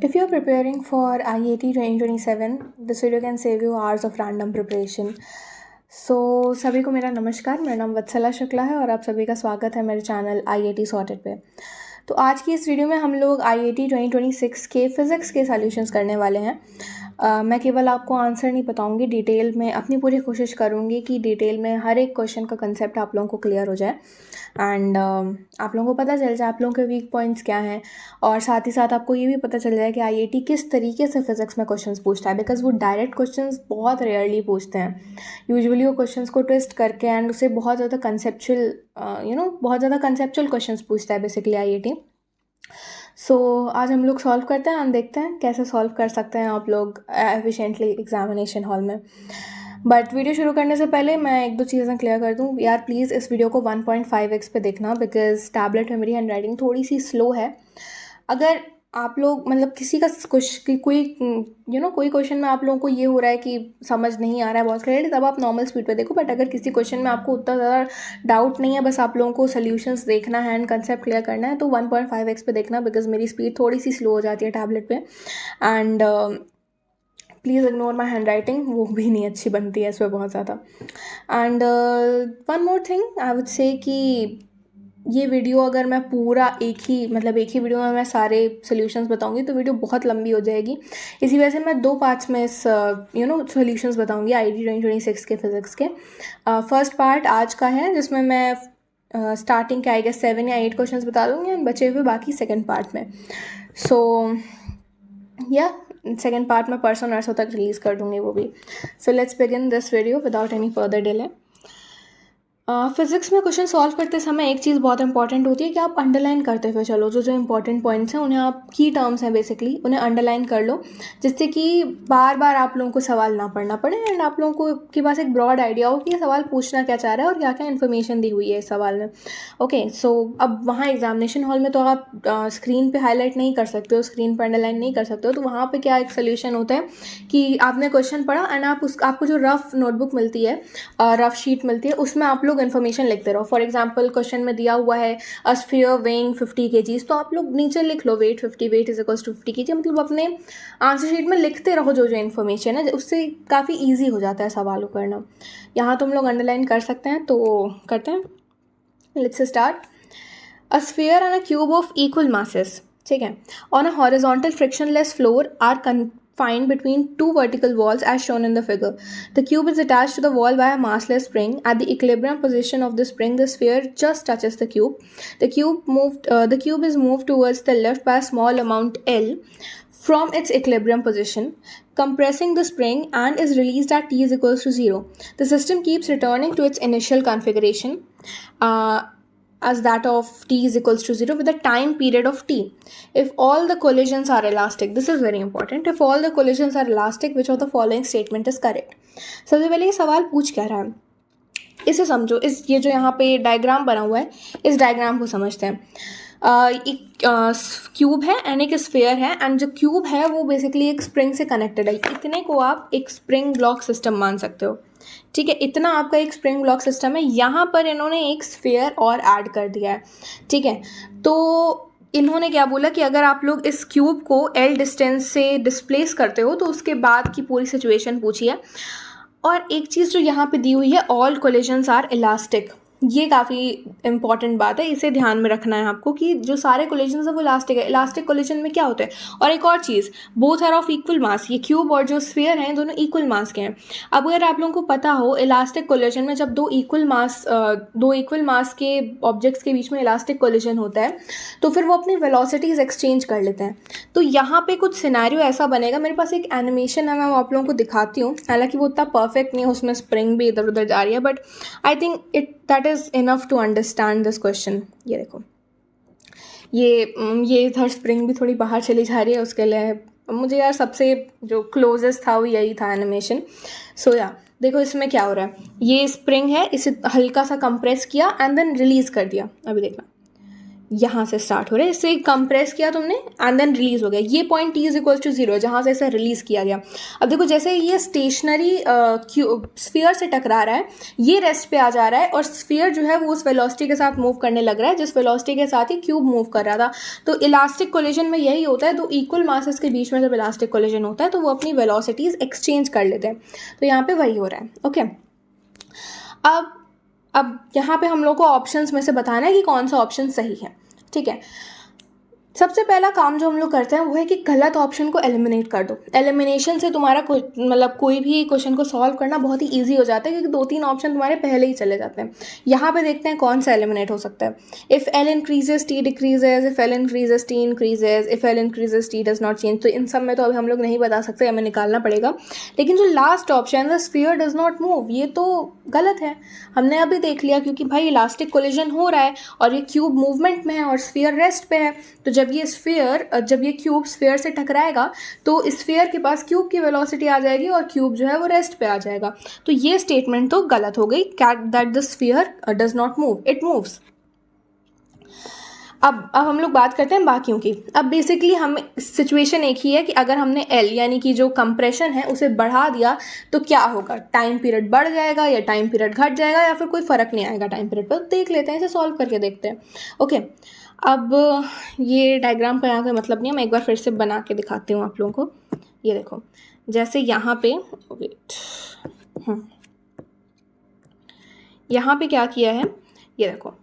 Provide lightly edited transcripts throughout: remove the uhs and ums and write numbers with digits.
If you're preparing for IIT 2027, this video can save you hours of random preparation. सभी को मेरा नमस्कार। मेरा नाम वत्सला शुक्ला है और आप सभी का स्वागत है मेरे चैनल IIT सॉर्टेड पे। तो आज की इस वीडियो में हम लोग IIT 2026 के फिज़िक्स के सॉल्यूशंस करने वाले हैं। मैं केवल आपको आंसर नहीं बताऊंगी, डिटेल में अपनी पूरी कोशिश करूंगी कि डिटेल में हर एक क्वेश्चन का कंसेप्ट आप लोगों को क्लियर हो जाए एंड आप लोगों को पता चल जाए आप लोगों के वीक पॉइंट्स क्या हैं, और साथ ही साथ आपको ये भी पता चल जाए कि IIT किस तरीके से फिज़िक्स में क्वेश्चंस पूछता है, बिकॉज वो डायरेक्ट क्वेश्चंस बहुत रेयरली पूछते हैं। यूजुअली वो क्वेश्चंस को ट्विस्ट करके एंड उसे बहुत ज़्यादा कंसेप्चुअल बहुत ज़्यादा कंसेप्चुअल क्वेश्चंस पूछता है बेसिकली IIT। आज हम लोग सॉल्व करते हैं, हम देखते हैं कैसे सॉल्व कर सकते हैं आप लोग एफिशिएंटली एग्जामिनेशन हॉल में। बट वीडियो शुरू करने से पहले मैं एक दो चीज़ें क्लियर कर दूँ यार, प्लीज़ इस वीडियो को 1.5x पे देखना, बिकॉज टैबलेट में मेरी हैंड राइटिंग थोड़ी सी स्लो है। अगर आप लोग मतलब किसी का कोई क्वेश्चन में आप लोगों को ये हो रहा है कि समझ नहीं आ रहा है बहुत क्लियरली, तब आप नॉर्मल स्पीड पे देखो। बट अगर किसी क्वेश्चन में आपको उतना ज़्यादा डाउट नहीं है, बस आप लोगों को सोल्यूशंस देखना है एंड कंसेप्ट क्लियर करना है, तो 1.5x पे देखना, बिकॉज मेरी स्पीड थोड़ी सी स्लो हो जाती है टैबलेट पे। And please ignore my hand writing, वो भी नहीं अच्छी बनती है इस पर बहुत ज़्यादा। And one more thing I would से कि ये वीडियो अगर मैं पूरा एक ही वीडियो में मैं सारे सॉल्यूशंस बताऊंगी तो वीडियो बहुत लंबी हो जाएगी। इसी वजह से मैं दो पार्ट्स में इस सॉल्यूशंस बताऊंगी IIT 2026 के फिज़िक्स के। फर्स्ट पार्ट आज का है जिसमें मैं स्टार्टिंग के आई गेस 7 या 8 क्वेश्चंस बता दूंगी एंड बचे हुए बाकी सेकेंड पार्ट में। सेकेंड पार्ट में परसों नरसों तक रिलीज़ कर दूंगी वो भी। So let's begin this video without any further delay. Physics में क्वेश्चन सॉल्व करते समय एक चीज़ बहुत इंपॉर्टेंट होती है कि आप अंडरलाइन करते हुए चलो, जो इंपॉर्टेंट पॉइंट्स हैं उन्हें आप की टर्म्स हैं बेसिकली उन्हें अंडरलाइन कर लो, जिससे कि बार बार आप लोगों को सवाल ना पढ़ना पड़े एंड आप लोगों को के पास एक ब्रॉड आइडिया हो कि ये सवाल पूछना क्या चाह रहा है और क्या क्या इन्फॉर्मेशन दी हुई है इस सवाल में। ओके, सो अब वहाँ एग्जामिनेशन हॉल में तो आप स्क्रीन पर हाईलाइट नहीं कर सकते हो, स्क्रीन पर अंडरलाइन नहीं कर सकते हो, तो वहाँ पर क्या एक सोल्यूशन होता है कि आपने क्वेश्चन पढ़ा एंड आपको जो रफ नोटबुक मिलती है, रफ शीट मिलती है, उसमें आप लोग इन्फॉर्मेशन लिखते रहो। फॉर एग्जाम्पल क्वेश्चन में दिया हुआ है अ स्फीयर वेइंग 50 kg, तो आप लोग नीचे लिख लो weight 50, weight is equals to 50 kg, मतलब अपने आंसर शीट में लिखते रहो जो इन्फॉर्मेशन है, उससे काफ़ी ईजी हो जाता है सवाल को करना। यहाँ तो हम लोग अंडरलाइन कर सकते हैं, तो करते हैं। Let's start. A sphere and a cube of equal masses, ठीक है, on a horizontal frictionless floor are confined between two vertical walls as shown in the figure. The cube is attached to the wall by a massless spring. At the equilibrium position of the spring, the sphere just touches the cube. The cube is moved towards the left by a small amount L from its equilibrium position, compressing the spring, and is released at t is equals to 0. The system keeps returning to its initial configuration. As that of t is equals to 0 with a time period of t. If all the collisions are elastic, this is very important, if all the collisions are elastic, which of the following statement is correct? सबसे पहले ये सवाल पूछ क्या रहा है, इसे समझो। ये जो यहाँ पे डायग्राम बना हुआ है, इस डायग्राम को समझते हैं। एक क्यूब है एंड एक स्फीयर है, एंड जो क्यूब है वो बेसिकली एक स्प्रिंग से कनेक्टेड है। इतने को आप एक स्प्रिंग ब्लॉक सिस्टम मान सकते हो, ठीक है, इतना आपका एक स्प्रिंग ब्लॉक सिस्टम है। यहाँ पर इन्होंने एक स्फीयर और ऐड कर दिया है, ठीक है। तो इन्होंने क्या बोला कि अगर आप लोग इस क्यूब को L डिस्टेंस से डिस्प्लेस करते हो तो उसके बाद की पूरी सिचुएशन पूछी है। और एक चीज़ जो यहाँ पे दी हुई है, ऑल कोलिजन्स आर इलास्टिक, ये काफ़ी इंपॉर्टेंट बात है, इसे ध्यान में रखना है आपको कि जो सारे कोलिजन्स हैं वो इलास्टिक है। इलास्टिक कोलिजन में क्या होता है, और एक और चीज़, both are of equal mass, ये क्यूब और जो स्फीयर हैं दोनों इक्वल मास के हैं। अब अगर आप लोगों को पता हो इलास्टिक कोलिजन में जब दो इक्वल मास के ऑब्जेक्ट्स के बीच में इलास्टिक कोलिजन होता है तो फिर वो अपनी वेलोसिटीज़ एक्सचेंज कर लेते हैं। तो यहाँ पे कुछ सिनेरियो ऐसा बनेगा, मेरे पास एक एनिमेशन है, मैं आप लोगों को दिखाती हूँ, हालांकि वो उतना परफेक्ट नहीं है, उसमें स्प्रिंग भी इधर उधर जा रही है, but I think that is enough to understand this question. ये देखो, ये इधर स्प्रिंग भी थोड़ी बाहर चली जा रही है, उसके लिए मुझे यार सबसे जो क्लोजेस्ट था वो यही था एनिमेशन। देखो इसमें क्या हो रहा है, ये स्प्रिंग है, इसे हल्का सा कंप्रेस किया एंड देन रिलीज़ कर दिया। अभी देखना, यहाँ से स्टार्ट हो रहा है, इससे कंप्रेस किया तुमने एंड देन रिलीज हो गया। ये point t is equal to 0 जहाँ से इसे रिलीज किया गया। अब देखो जैसे ये स्टेशनरी स्फीयर से टकरा रहा है, ये रेस्ट पे आ जा रहा है और स्फीयर जो है वो उस वेलोसिटी के साथ मूव करने लग रहा है जिस वेलोसिटी के साथ ही क्यूब मूव कर रहा था। तो इलास्टिक कोलिजन में यही होता है, दो इक्वल मासेस के बीच में जब इलास्टिक कोलिजन होता है तो वो अपनी वेलोसिटीज एक्सचेंज कर लेते हैं। तो यहाँ पे वही हो रहा है। ओके, अब यहाँ पे हम लोग को ऑप्शंस में से बताना है कि कौन सा ऑप्शन सही है। ठीक है, सबसे पहला काम जो हम लोग करते हैं वो है कि गलत ऑप्शन को एलिमिनेट कर दो। एलिमिनेशन से तुम्हारा कोई भी क्वेश्चन को सॉल्व करना बहुत ही इजी हो जाता है क्योंकि 2-3 ऑप्शन तुम्हारे पहले ही चले जाते हैं। यहाँ पे देखते हैं कौन सा एलिमिनेट हो सकता है। If L increases T decreases, if L increases T increases, if L increases T does not change. तो इन सब में तो अभी हम लोग नहीं बता सकते, हमें निकालना पड़ेगा। लेकिन जो लास्ट ऑप्शन है स्फीयर डज नॉट मूव, ये तो गलत है। हमने अभी देख लिया क्योंकि भाई इलास्टिक कोलिजन हो रहा है और ये क्यूब मूवमेंट में है और स्फीयर रेस्ट पे है। तो जब ये क्यूब स्फीयर से टकराएगा तो स्फीयर के पास क्यूब की वेलोसिटी आ जाएगी और क्यूब जो है वो रेस्ट पे आ जाएगा। तो ये स्टेटमेंट तो गलत हो गई, that the sphere does not move, it moves. अब हम लोग बात करते हैं बाकियों की। अब बेसिकली हम सिचुएशन एक ही है कि अगर हमने एल यानी कि जो कंप्रेशन है उसे बढ़ा दिया तो क्या होगा, टाइम पीरियड बढ़ जाएगा या टाइम पीरियड घट जाएगा या फिर कोई फ़र्क नहीं आएगा टाइम पीरियड पर। देख लेते हैं, इसे सॉल्व करके देखते हैं। ओके, अब ये डायग्राम का यहाँ कोई मतलब नहीं है, मैं एक बार फिर से बना के दिखाती हूँ आप लोगों को। ये देखो, जैसे यहाँ पे यहाँ पे क्या किया है, ये देखो,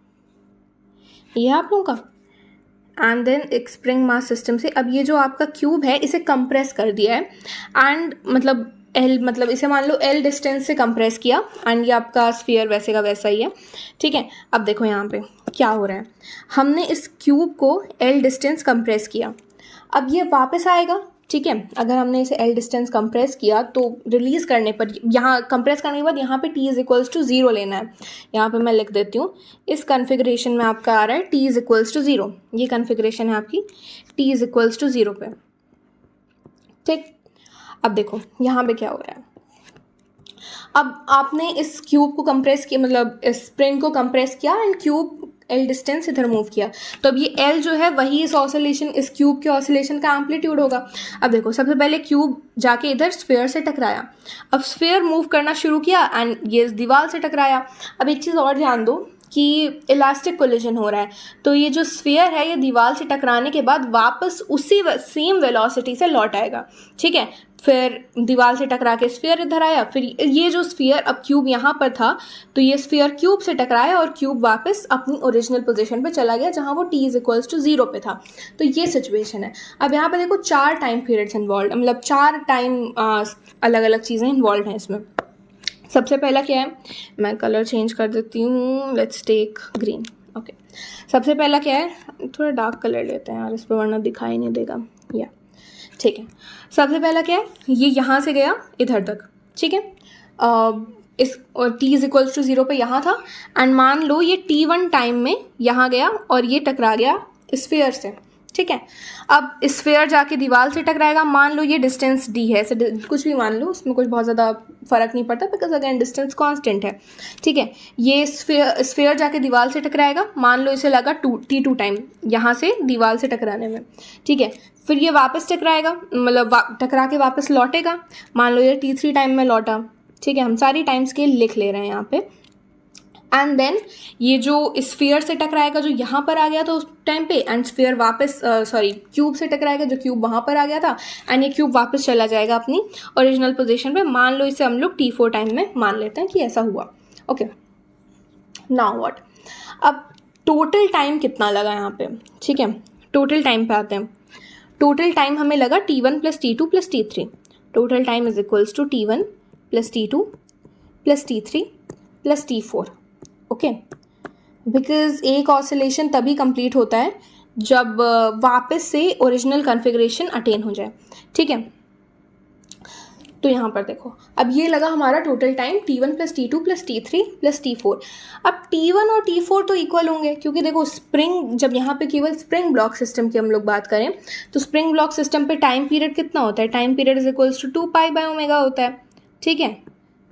ये आप लोगों का एंड देन एक स्प्रिंग मास सिस्टम से अब ये जो आपका क्यूब है इसे कंप्रेस कर दिया है एंड मतलब इसे मान लो L डिस्टेंस से कंप्रेस किया एंड ये आपका स्फीयर वैसे का वैसा ही है। ठीक है, अब देखो यहाँ पे क्या हो रहा है, हमने इस क्यूब को L डिस्टेंस कंप्रेस किया, अब ये वापस आएगा। ठीक है, अगर हमने इसे L डिस्टेंस कंप्रेस किया तो रिलीज़ करने पर, यहाँ कंप्रेस करने के बाद यहाँ पे t इज इक्वल्स टू 0 लेना है। यहाँ पे मैं लिख देती हूँ, इस कन्फिग्रेशन में आपका आ रहा है t इज इक्वल्स टू 0। ये कन्फिग्रेशन है आपकी t इज इक्वल्स टू 0 पे। ठीक, अब देखो यहाँ पे क्या हो रहा है, अब आपने इस क्यूब को कंप्रेस किया, मतलब इस स्प्रिंग को कंप्रेस किया एंड क्यूब L डिस्टेंस इधर मूव किया। तो अब ये L जो है वही इस क्यूब के ऑसिलेशन का एम्पलीट्यूड होगा। अब देखो, सबसे पहले क्यूब जाके इधर स्फीयर से टकराया, अब स्फीयर मूव करना शुरू किया एंड ये इस दीवार से टकराया। अब एक चीज़ और ध्यान दो कि इलास्टिक कोलिजन हो रहा है, तो ये जो स्फीयर है ये दीवार से टकराने के बाद वापस उसी सेम वेलोसिटी से लौट आएगा। ठीक है, फिर दीवार से टकरा के स्फीयर इधर आया, फिर ये जो स्फीयर अब क्यूब यहाँ पर था तो ये स्फीयर क्यूब से टकराया और क्यूब वापस अपनी ओरिजिनल पोजीशन पे चला गया जहाँ वो t इज इक्वल्स टू 0 पे था। तो ये सिचुएशन है। अब यहाँ पे देखो 4 टाइम पीरियड्स इन्वॉल्व, मतलब 4 टाइम अलग अलग चीज़ें इन्वॉल्व हैं इसमें। सबसे पहला क्या है, मैं कलर चेंज कर देती हूँ, लेट्स टेक ग्रीन। ओके, सबसे पहला क्या है, थोड़ा डार्क कलर लेते हैं यार, इस पर वरना दिखाई नहीं देगा। या ठीक है, सबसे पहला क्या है, ये यहाँ से गया इधर तक। ठीक है, इस t इज इक्वल्स टू 0 पे यहाँ था एंड मान लो ये t1 टाइम में यहाँ गया और ये टकरा गया स्फीयर से। ठीक है, अब स्फीयर जाके दीवार से टकराएगा, मान लो ये डिस्टेंस d है, ऐसे कुछ भी मान लो, उसमें कुछ बहुत ज़्यादा फ़र्क नहीं पड़ता बिकॉज अगेन डिस्टेंस कांस्टेंट है। ठीक है, ये स्फीयर जाके दीवार से टकराएगा, मान लो इसे लगा t2 टाइम यहाँ से दीवार से टकराने में। ठीक है, फिर ये वापस टकराएगा, मतलब टकरा के वापस लौटेगा, मान लो ये t3 टाइम में लौटा। ठीक है, हम सारी टाइम स्केल लिख ले रहे हैं यहाँ पे। एंड देन ये जो स्फीयर से टकराएगा जो यहाँ पर आ गया था उस टाइम पे, एंड स्फीयर वापस क्यूब से टकराएगा जो क्यूब वहाँ पर आ गया था, एंड ये क्यूब वापस चला जाएगा अपनी ओरिजिनल पोजीशन पे। मान लो इसे हम लोग t4 टाइम में मान लेते हैं कि ऐसा हुआ। ओके, नाउ व्हाट, अब टोटल टाइम कितना लगा यहाँ पे। ठीक है, टोटल टाइम पे आते हैं। टोटल टाइम हमें लगा t1 plus t2 plus t3। Total time is equals to t1 plus t2 plus t3 plus t4। Okay, because एक ऑसिलेशन तभी कंप्लीट होता है जब वापस से ओरिजिनल कॉन्फ़िगरेशन अटेन हो जाए। ठीक है, तो यहाँ पर देखो, अब ये लगा हमारा total time t1 plus t2 plus t3 plus t4। अब t1 और t4 तो इक्वल होंगे क्योंकि देखो स्प्रिंग, जब यहाँ पे केवल स्प्रिंग ब्लॉक सिस्टम की हम लोग बात करें तो स्प्रिंग ब्लॉक सिस्टम पे टाइम पीरियड कितना होता है, time period is equals to 2 pi by omega होता है। ठीक है,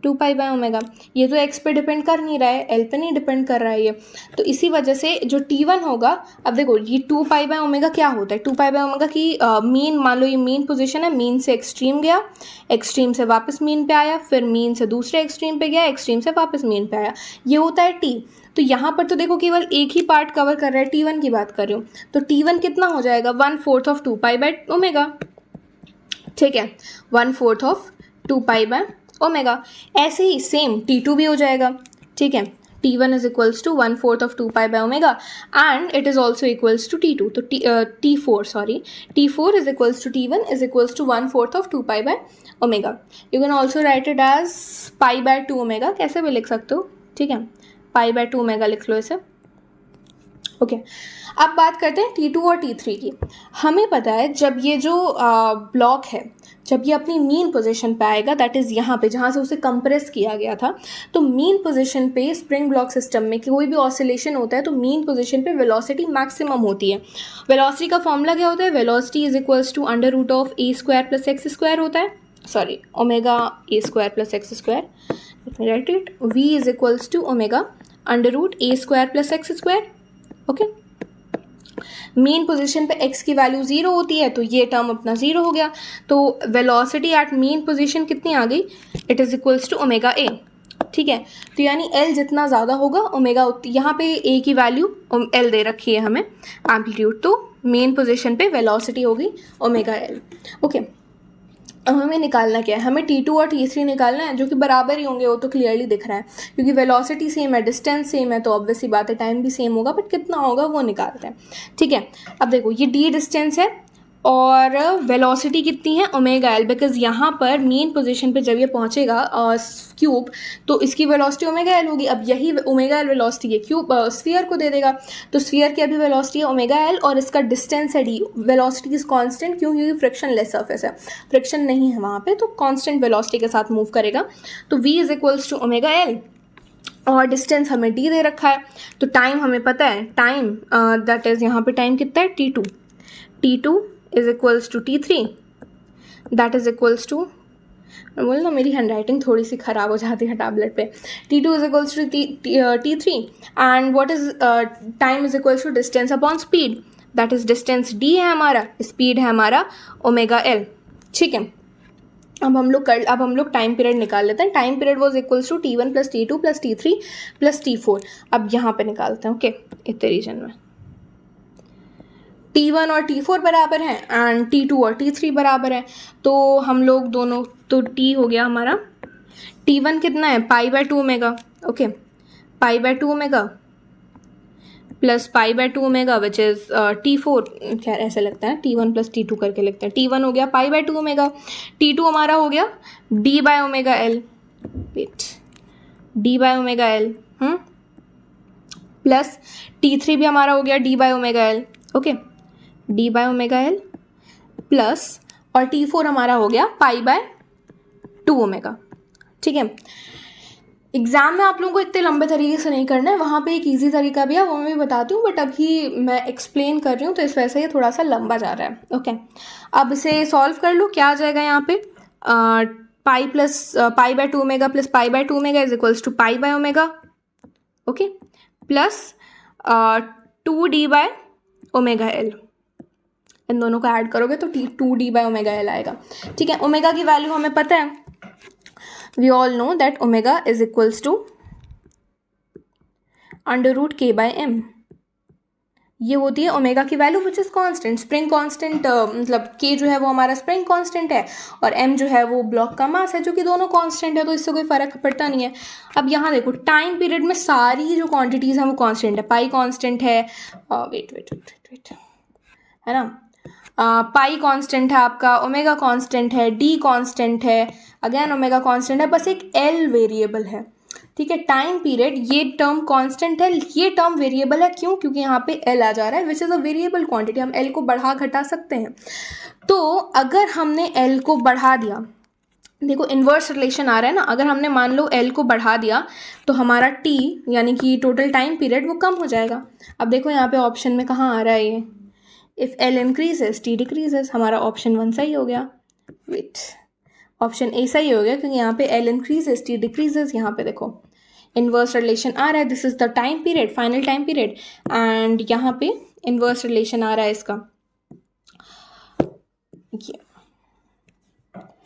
2 पाई बाय ओमेगा। ये तो x पे डिपेंड कर नहीं रहा है, l पे नहीं डिपेंड कर रहा है ये, तो इसी वजह से जो t1 होगा, अब देखो ये 2 पाई बाय ओमेगा क्या होता है, 2 पाई बाय ओमेगा की मीन, मान लो ये मीन पोजीशन है, मीन से एक्सट्रीम गया, एक्सट्रीम से वापस मीन पे आया, फिर मीन से दूसरे एक्सट्रीम पे गया, एक्सट्रीम से वापस मीन पे आया, ये होता है t। तो यहाँ पर तो देखो केवल एक ही पार्ट कवर कर रहा है, t1 की बात कर रही हूँ, तो t1 कितना हो जाएगा 1/4 ऑफ 2 पाई बाय ओमेगा, ठीक है, 1/4 ऑफ 2 पाई बाय ओमेगा। ऐसे ही सेम t2 भी हो जाएगा, ठीक है, t1 is equals to 1/4 of 2 pi by omega and it is also equals to t2, तो t4 is equals to t1 is equals to 1/4 of 2 pi by omega. You can also write it as pi by 2 omega, कैसे भी लिख सकते हो, ठीक है, पाई by 2 omega लिख लो इसे, ओके। अब बात करते हैं T2 और T3 की। हमें पता है जब ये जो ब्लॉक है, जब ये अपनी मीन पोजीशन पे आएगा, दैट इज़ यहाँ पे जहाँ से उसे कंप्रेस किया गया था, तो मीन पोजीशन पे स्प्रिंग ब्लॉक सिस्टम में कोई भी ऑसिलेशन होता है तो मीन पोजीशन पे वेलोसिटी मैक्सिमम होती है। वेलोसिटी का फॉर्मूला क्या होता है, velocity is equals to under root of a square plus x square होता है, sorry omega a square plus x square, write it, v is equals to omega under root a square plus x square, okay. Mean position पे x की value 0 होती है, तो ये term अपना 0 हो गया, तो वेलोसिटी एट मीन पोजीशन कितनी आ गई, it is equals to omega a, ठीक है। तो यानी l जितना ज़्यादा होगा ओमेगा, यहाँ पे a की वैल्यू l दे रखी है हमें एम्पलीट्यूड, तो मेन पोजीशन पे वेलोसिटी होगी ओमेगा l, ओके। अब हमें निकालना क्या है, हमें T2 और T3 निकालना है, जो कि बराबर ही होंगे, वो तो क्लियरली दिख रहा है, क्योंकि वेलोसिटी सेम है, डिस्टेंस सेम है, तो ऑब्वियसली बात है टाइम भी सेम होगा, बट कितना होगा वो निकालते हैं, ठीक है। अब देखो ये d डिस्टेंस है और वेलोसिटी कितनी है ओमेगा एल, बिकॉज यहाँ पर मेन पोजीशन पे जब ये पहुँचेगा क्यूब, तो इसकी वेलोसिटी ओमेगा एल होगी। अब यही ओमेगा एल वेलोसिटी है क्यूब स्फीयर को दे देगा, तो स्फीयर की अभी वेलोसिटी है ओमेगा एल और इसका डिस्टेंस है डी। वेलोसिटी इज कांस्टेंट, क्यों, क्योंकि फ्रिक्शन लेस सरफेस है, फ्रिक्शन नहीं है वहाँ पे, तो कांस्टेंट वेलोसिटी के साथ मूव करेगा, तो v is equals to omega L और डिस्टेंस हमें d दे रखा है, तो टाइम हमें पता है, टाइम दैट इज़ यहाँ पे टाइम कितना है t2 is equals to T3, that is equals to, बोल ना मेरी हैंड राइटिंग थोड़ी सी ख़राब हो जाती है टैबलेट पे, T2 is equals to T3 and what is time is equals to distance upon speed, that is distance d है हमारा, स्पीड है हमारा ओमेगा एल, ठीक है। अब हम लोग टाइम पीरियड निकाल लेते हैं। Time period was equals to T1 plus T2 plus T3 plus T4। अब यहाँ पे निकालते हैं, ओके, इतने रीजन में T1 और T4 बराबर हैं एंड T2 और T3 बराबर हैं, तो हम लोग दोनों, तो T हो गया हमारा, T1 कितना है पाई by 2 omega, okay, pi by 2 omega plus pi by 2 omega which is T4, खैर ऐसे लगता है T1 प्लस T2 करके लिखते हैं, T1 हो गया पाई बाय 2 ओमेगा, T2 हमारा हो गया D by omega L, wait, D by omega L, plus T3 भी हमारा हो गया D by omega L, okay, D by omega L plus, और T4 हमारा हो गया पाई बाय 2 ओमेगा, ठीक है। एग्जाम में आप लोगों को इतने लंबे तरीके से नहीं करना है, वहाँ पे एक इजी तरीका भी है, वो मैं भी बताती हूँ, बट अभी मैं एक्सप्लेन कर रही हूँ तो इस वजह से ये थोड़ा सा लंबा जा रहा है, ओके। अब इसे सॉल्व कर लो, क्या आ जाएगा यहाँ पे, pi plus pi by 2 omega plus pi by 2 omega is equals to pi by omega, okay, plus 2D by omega L, इन दोनों को ऐड करोगे तो 2D बाय ओमेगा एल आएगा, ठीक है। ओमेगा की वैल्यू हमें पता है, we all know that omega is equals to under root k by m, ये होती है ओमेगा की value which is constant, spring constant, मतलब k जो है वो हमारा स्प्रिंग कांस्टेंट है और m जो है वो ब्लॉक का मास है, जो कि दोनों कांस्टेंट है, तो इससे कोई फर्क पड़ता नहीं है। अब यहाँ देखो टाइम पीरियड में सारी जो क्वांटिटीज़ हैं वो कांस्टेंट है, पाई कांस्टेंट है, वेट है ना, पाई कांस्टेंट है आपका, ओमेगा कांस्टेंट है, डी कांस्टेंट है, अगेन ओमेगा कांस्टेंट है, बस एक एल वेरिएबल है, ठीक है। टाइम पीरियड ये टर्म कांस्टेंट है, ये टर्म वेरिएबल है, क्यों, क्योंकि यहाँ पे एल आ जा रहा है which is a variable quantity, हम एल को बढ़ा घटा सकते हैं। तो अगर हमने एल को बढ़ा दिया, देखो इन्वर्स रिलेशन आ रहा है ना, अगर हमने मान लो एल को बढ़ा दिया तो हमारा टी यानी कि टोटल टाइम पीरियड वो कम हो जाएगा। अब देखो यहाँ पे ऑप्शन में कहाँ आ रहा है ये, if L increases T decreases, हमारा ऑप्शन 1 सही हो गया। वेट, ऑप्शन ए सही हो गया, क्योंकि यहाँ पे एल इंक्रीजेस टी डिक्रीजेस। यहाँ पे देखो इन्वर्स रिलेशन आ रहा है, this is the time period, final time period, and यहाँ पे इन्वर्स रिलेशन आ रहा है इसका, ये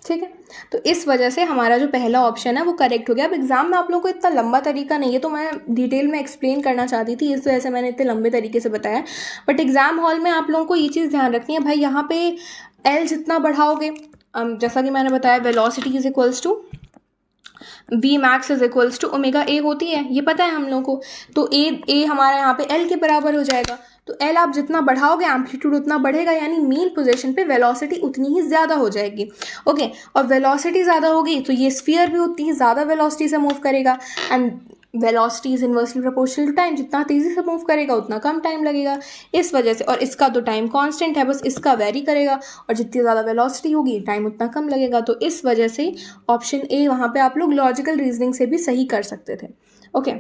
ठीक है। तो इस वजह से हमारा जो पहला ऑप्शन है वो करेक्ट हो गया। अब एग्जाम में आप लोगों को इतना लंबा तरीका नहीं है, तो मैं डिटेल में एक्सप्लेन करना चाहती थी, इस वजह से मैंने इतने लंबे तरीके से बताया। बट एग्जाम हॉल में आप लोगों को ये चीज़ ध्यान रखनी है भाई, यहाँ पे एल जितना बढ़ाओगे, जैसा कि मैंने बताया velocity is equals to V max is equals to omega a होती है, ये पता है हम लोगों को। तो ए हमारा यहाँ पे एल के बराबर हो जाएगा। तो एल आप जितना बढ़ाओगे एम्पलीट्यूड उतना बढ़ेगा, यानी मीन पोजीशन पे वेलोसिटी उतनी ही ज़्यादा हो जाएगी। ओके, और वेलोसिटी ज़्यादा होगी तो ये स्फीयर भी उतनी ही ज़्यादा वेलोसिटी से मूव करेगा, and velocity is inversely proportional to time, जितना तेज़ी से मूव करेगा उतना कम टाइम लगेगा। इस वजह से, और इसका तो टाइम कांस्टेंट है, बस इसका वेरी करेगा, और जितनी ज़्यादा वेलोसिटी होगी टाइम उतना कम लगेगा। तो इस वजह से ऑप्शन ए वहाँ पे आप लोग लॉजिकल रीजनिंग से भी सही कर सकते थे। ओके,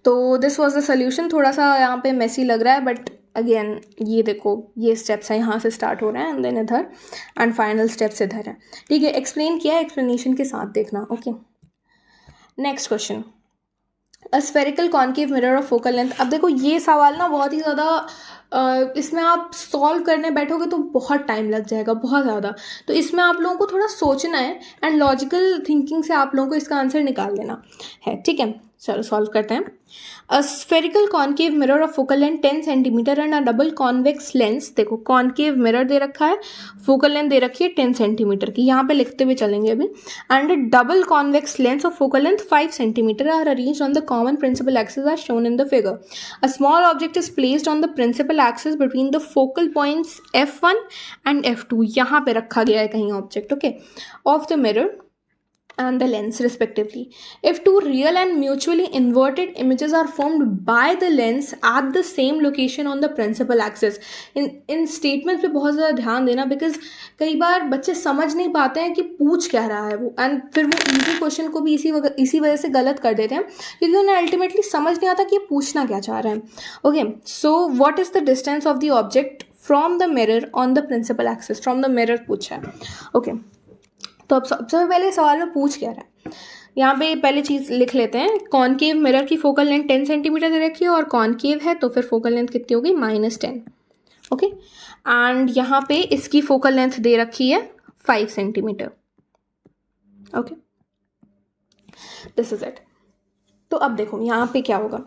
तो दिस वॉज द सोल्यूशन। थोड़ा सा यहाँ पे मेसी लग रहा है, बट अगेन ये देखो ये स्टेप्स हैं, यहाँ से स्टार्ट हो रहे हैं एंड देन इधर, एंड फाइनल स्टेप्स इधर है। ठीक है, एक्सप्लेन किया है, एक्सप्लेनेशन के साथ देखना। Okay, next question, a spherical concave mirror of focal length. अब देखो ये सवाल ना बहुत ही ज़्यादा, इसमें आप सॉल्व करने बैठोगे तो बहुत टाइम लग जाएगा, बहुत ज़्यादा। तो इसमें आप लोगों को थोड़ा सोचना है, एंड लॉजिकल थिंकिंग से आप लोगों को इसका आंसर निकाल देना है। ठीक है, चलो सॉल्व करते हैं। A spherical concave mirror of focal length 10 centimetre and a double convex lens. देखो कॉन्केव मिरर दे रखा है, फोकल लेंथ दे रखी है 10 सेंटीमीटर की, यहाँ पे लिखते हुए चलेंगे अभी। And double convex lens of focal length 5 centimetre are arranged on the common principal axis as shown in the figure. A small object is placed on the principal axis between the focal points f1 and f2. यहाँ पे रखा गया है कहीं object, okay, of the mirror and the lens respectively. If two real and mutually inverted images are formed by the lens at the same location on the principal axis. In statements पे बहुत ज़्यादा ध्यान देना, because कई बार बच्चे समझ नहीं पाते हैं कि पूछ क्या रहा है वो, एंड फिर वो इजी क्वेश्चन को भी इसी वजह से गलत कर देते हैं, क्योंकि उन्हें अल्टीमेटली समझ नहीं आता कि ये पूछना क्या चाह रहे हैं। Okay, so what is the distance of the object from the mirror on the principal axis, from the mirror पूछा है। ओके, तो अब सबसे पहले सवाल में पूछ क्या रहा है, यहाँ पे पहले चीज़ लिख लेते हैं। कॉनकेव मिरर की फोकल लेंथ 10 सेंटीमीटर दे रखी है, और कॉनकेव है तो फिर फोकल लेंथ कितनी होगी, -10। ओके, एंड यहाँ पे इसकी फोकल लेंथ दे रखी है 5 centimetre. Okay, this is it. तो अब देखो यहाँ पे क्या होगा,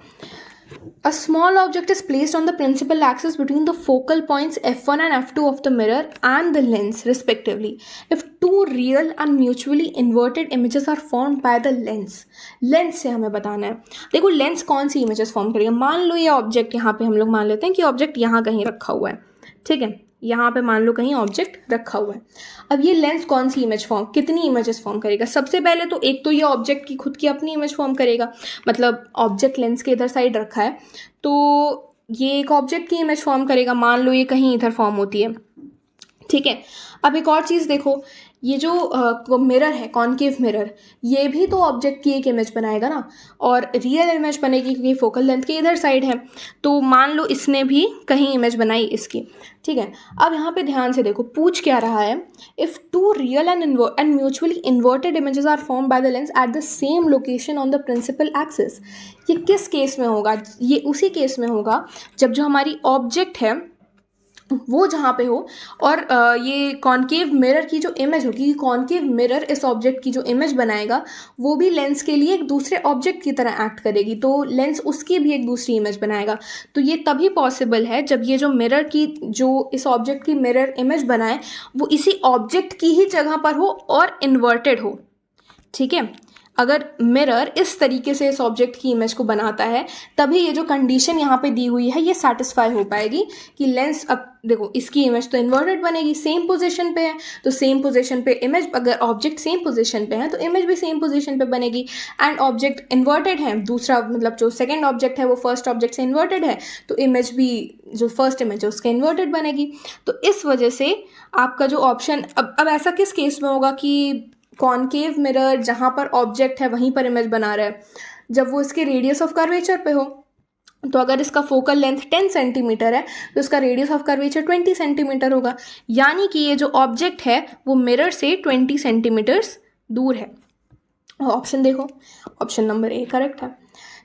a small object is placed on the principal axis between the focal points f1 and f2 of the mirror and the lens respectively. If two real and mutually inverted images are formed by the lens, lens से हमें बताना है। देखो lens कौन सी images form करेगा, मान लो ये object यहाँ पे हम लोग मान लेते हैं कि ऑब्जेक्ट यहाँ कहीं रखा हुआ है, ठीक है, यहाँ पे मान लो कहीं ऑब्जेक्ट रखा हुआ है। अब ये लेंस कौन सी इमेज फॉर्म, कितनी इमेजेस फॉर्म करेगा, सबसे पहले तो एक तो ये ऑब्जेक्ट की खुद की अपनी इमेज फॉर्म करेगा, मतलब ऑब्जेक्ट लेंस के इधर साइड रखा है तो ये एक ऑब्जेक्ट की इमेज फॉर्म करेगा, मान लो ये कहीं इधर फॉर्म होती है, ठीक है। अब एक और चीज़ देखो, ये जो मिरर है कॉनकेव मिरर, ये भी तो ऑब्जेक्ट की एक इमेज बनाएगा ना, और रियल इमेज बनेगी क्योंकि फोकल लेंथ के इधर साइड है, तो मान लो इसने भी कहीं इमेज बनाई इसकी, ठीक है। अब यहाँ पे ध्यान से देखो पूछ क्या रहा है, if two real and mutually inverted images are form by the lens at the same location on the principal axis. ये किस केस में होगा, ये उसी केस में होगा जब जो हमारी ऑब्जेक्ट है वो जहाँ पे हो, और ये कॉनकेव मिरर की जो इमेज होगी, कॉनकेव मिरर इस ऑब्जेक्ट की जो इमेज बनाएगा वो भी लेंस के लिए एक दूसरे ऑब्जेक्ट की तरह एक्ट करेगी, तो लेंस उसकी भी एक दूसरी इमेज बनाएगा। तो ये तभी पॉसिबल है जब ये जो मिरर की, जो इस ऑब्जेक्ट की मिरर इमेज बनाए वो इसी ऑब्जेक्ट की ही जगह पर हो और इन्वर्टेड हो, ठीक है। अगर मिरर इस तरीके से इस ऑब्जेक्ट की इमेज को बनाता है तभी ये जो कंडीशन यहाँ पे दी हुई है ये सेटिस्फाई हो पाएगी कि लेंस, अब देखो इसकी इमेज तो इन्वर्टेड बनेगी, सेम पोजीशन पे है, तो सेम पोजीशन पे इमेज, अगर ऑब्जेक्ट सेम पोजीशन पे है तो इमेज भी सेम पोजीशन पे बनेगी, एंड ऑब्जेक्ट इन्वर्टेड है, दूसरा मतलब जो सेकेंड ऑब्जेक्ट है वो फर्स्ट ऑब्जेक्ट से इन्वर्टेड है, तो इमेज भी जो फर्स्ट इमेज है उसके इन्वर्टेड बनेगी। तो इस वजह से आपका जो ऑप्शन, अब ऐसा किस केस में होगा कि कॉनकेव मिरर जहाँ पर ऑब्जेक्ट है वहीं पर इमेज बना रहा है, जब वो इसके रेडियस ऑफ कर्वेचर पे हो, तो अगर इसका फोकल लेंथ 10 सेंटीमीटर है तो इसका रेडियस ऑफ कर्वेचर 20 सेंटीमीटर होगा, यानी कि ये जो ऑब्जेक्ट है वो मिरर से 20 सेंटीमीटर्स दूर है। ऑप्शन देखो, ऑप्शन नंबर ए करेक्ट है।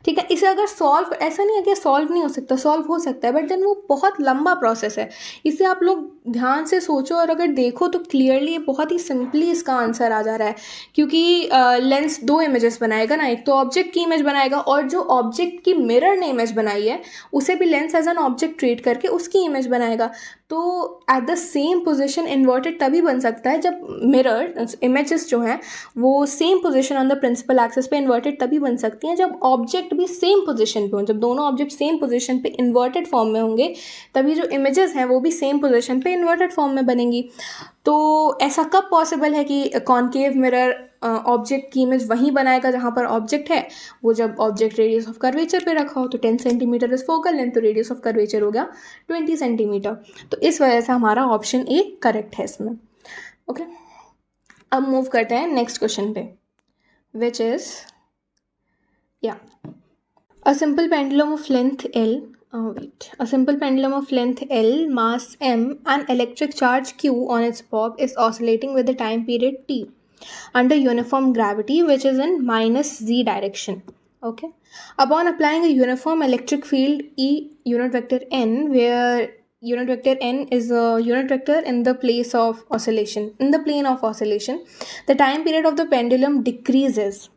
ठीक है, इसे अगर सॉल्व, ऐसा नहीं है कि सॉल्व नहीं हो सकता, सॉल्व हो सकता है, बट देन वो बहुत लंबा प्रोसेस है। इसे आप लोग ध्यान से सोचो और अगर देखो तो क्लियरली बहुत ही सिंपली इसका आंसर आ जा रहा है, क्योंकि लेंस दो इमेजेस बनाएगा ना, एक तो ऑब्जेक्ट की इमेज बनाएगा और जो ऑब्जेक्ट की मिरर ने इमेज बनाई है उसे भी lens as an object treat करके उसकी इमेज बनाएगा। तो at the same position inverted तभी बन सकता है जब मिरर इमेजेस जो हैं वो same position on the principal axis पे इन्वर्टेड तभी बन सकती हैं जब ऑब्जेक्ट भी सेम पोजिशन पे हो। जब दोनों ऑब्जेक्ट सेम पोजिशन पे इन्वर्टेड फॉर्म में होंगे तभी जो इमेजेस हैं वो भी सेम पोजिशन पे इन्वर्टेड फॉर्म में बनेंगी। तो ऐसा कब पॉसिबल है कि कॉन्केव मिरर ऑब्जेक्ट की इमेज वहीं बनाएगा जहाँ पर ऑब्जेक्ट है? वो जब ऑब्जेक्ट रेडियस ऑफ कर्वेचर पे रखा हो। तो 10 सेंटीमीटर इज फोकल लेंथ, तो रेडियस ऑफ कर्वेचर हो गया 20 सेंटीमीटर। तो इस वजह से हमारा ऑप्शन ए करेक्ट है इसमें। ओके, अब मूव करते हैं नेक्स्ट क्वेश्चन पे, which is a simple pendulum of length L, a simple pendulum of length L, mass m, and electric charge q on its bob is oscillating with the time period t under uniform gravity which is in minus z direction. Okay, upon applying a uniform electric field E unit vector n, where unit vector n is a unit vector in the place of oscillation, in the plane of oscillation, the time period of the pendulum decreases.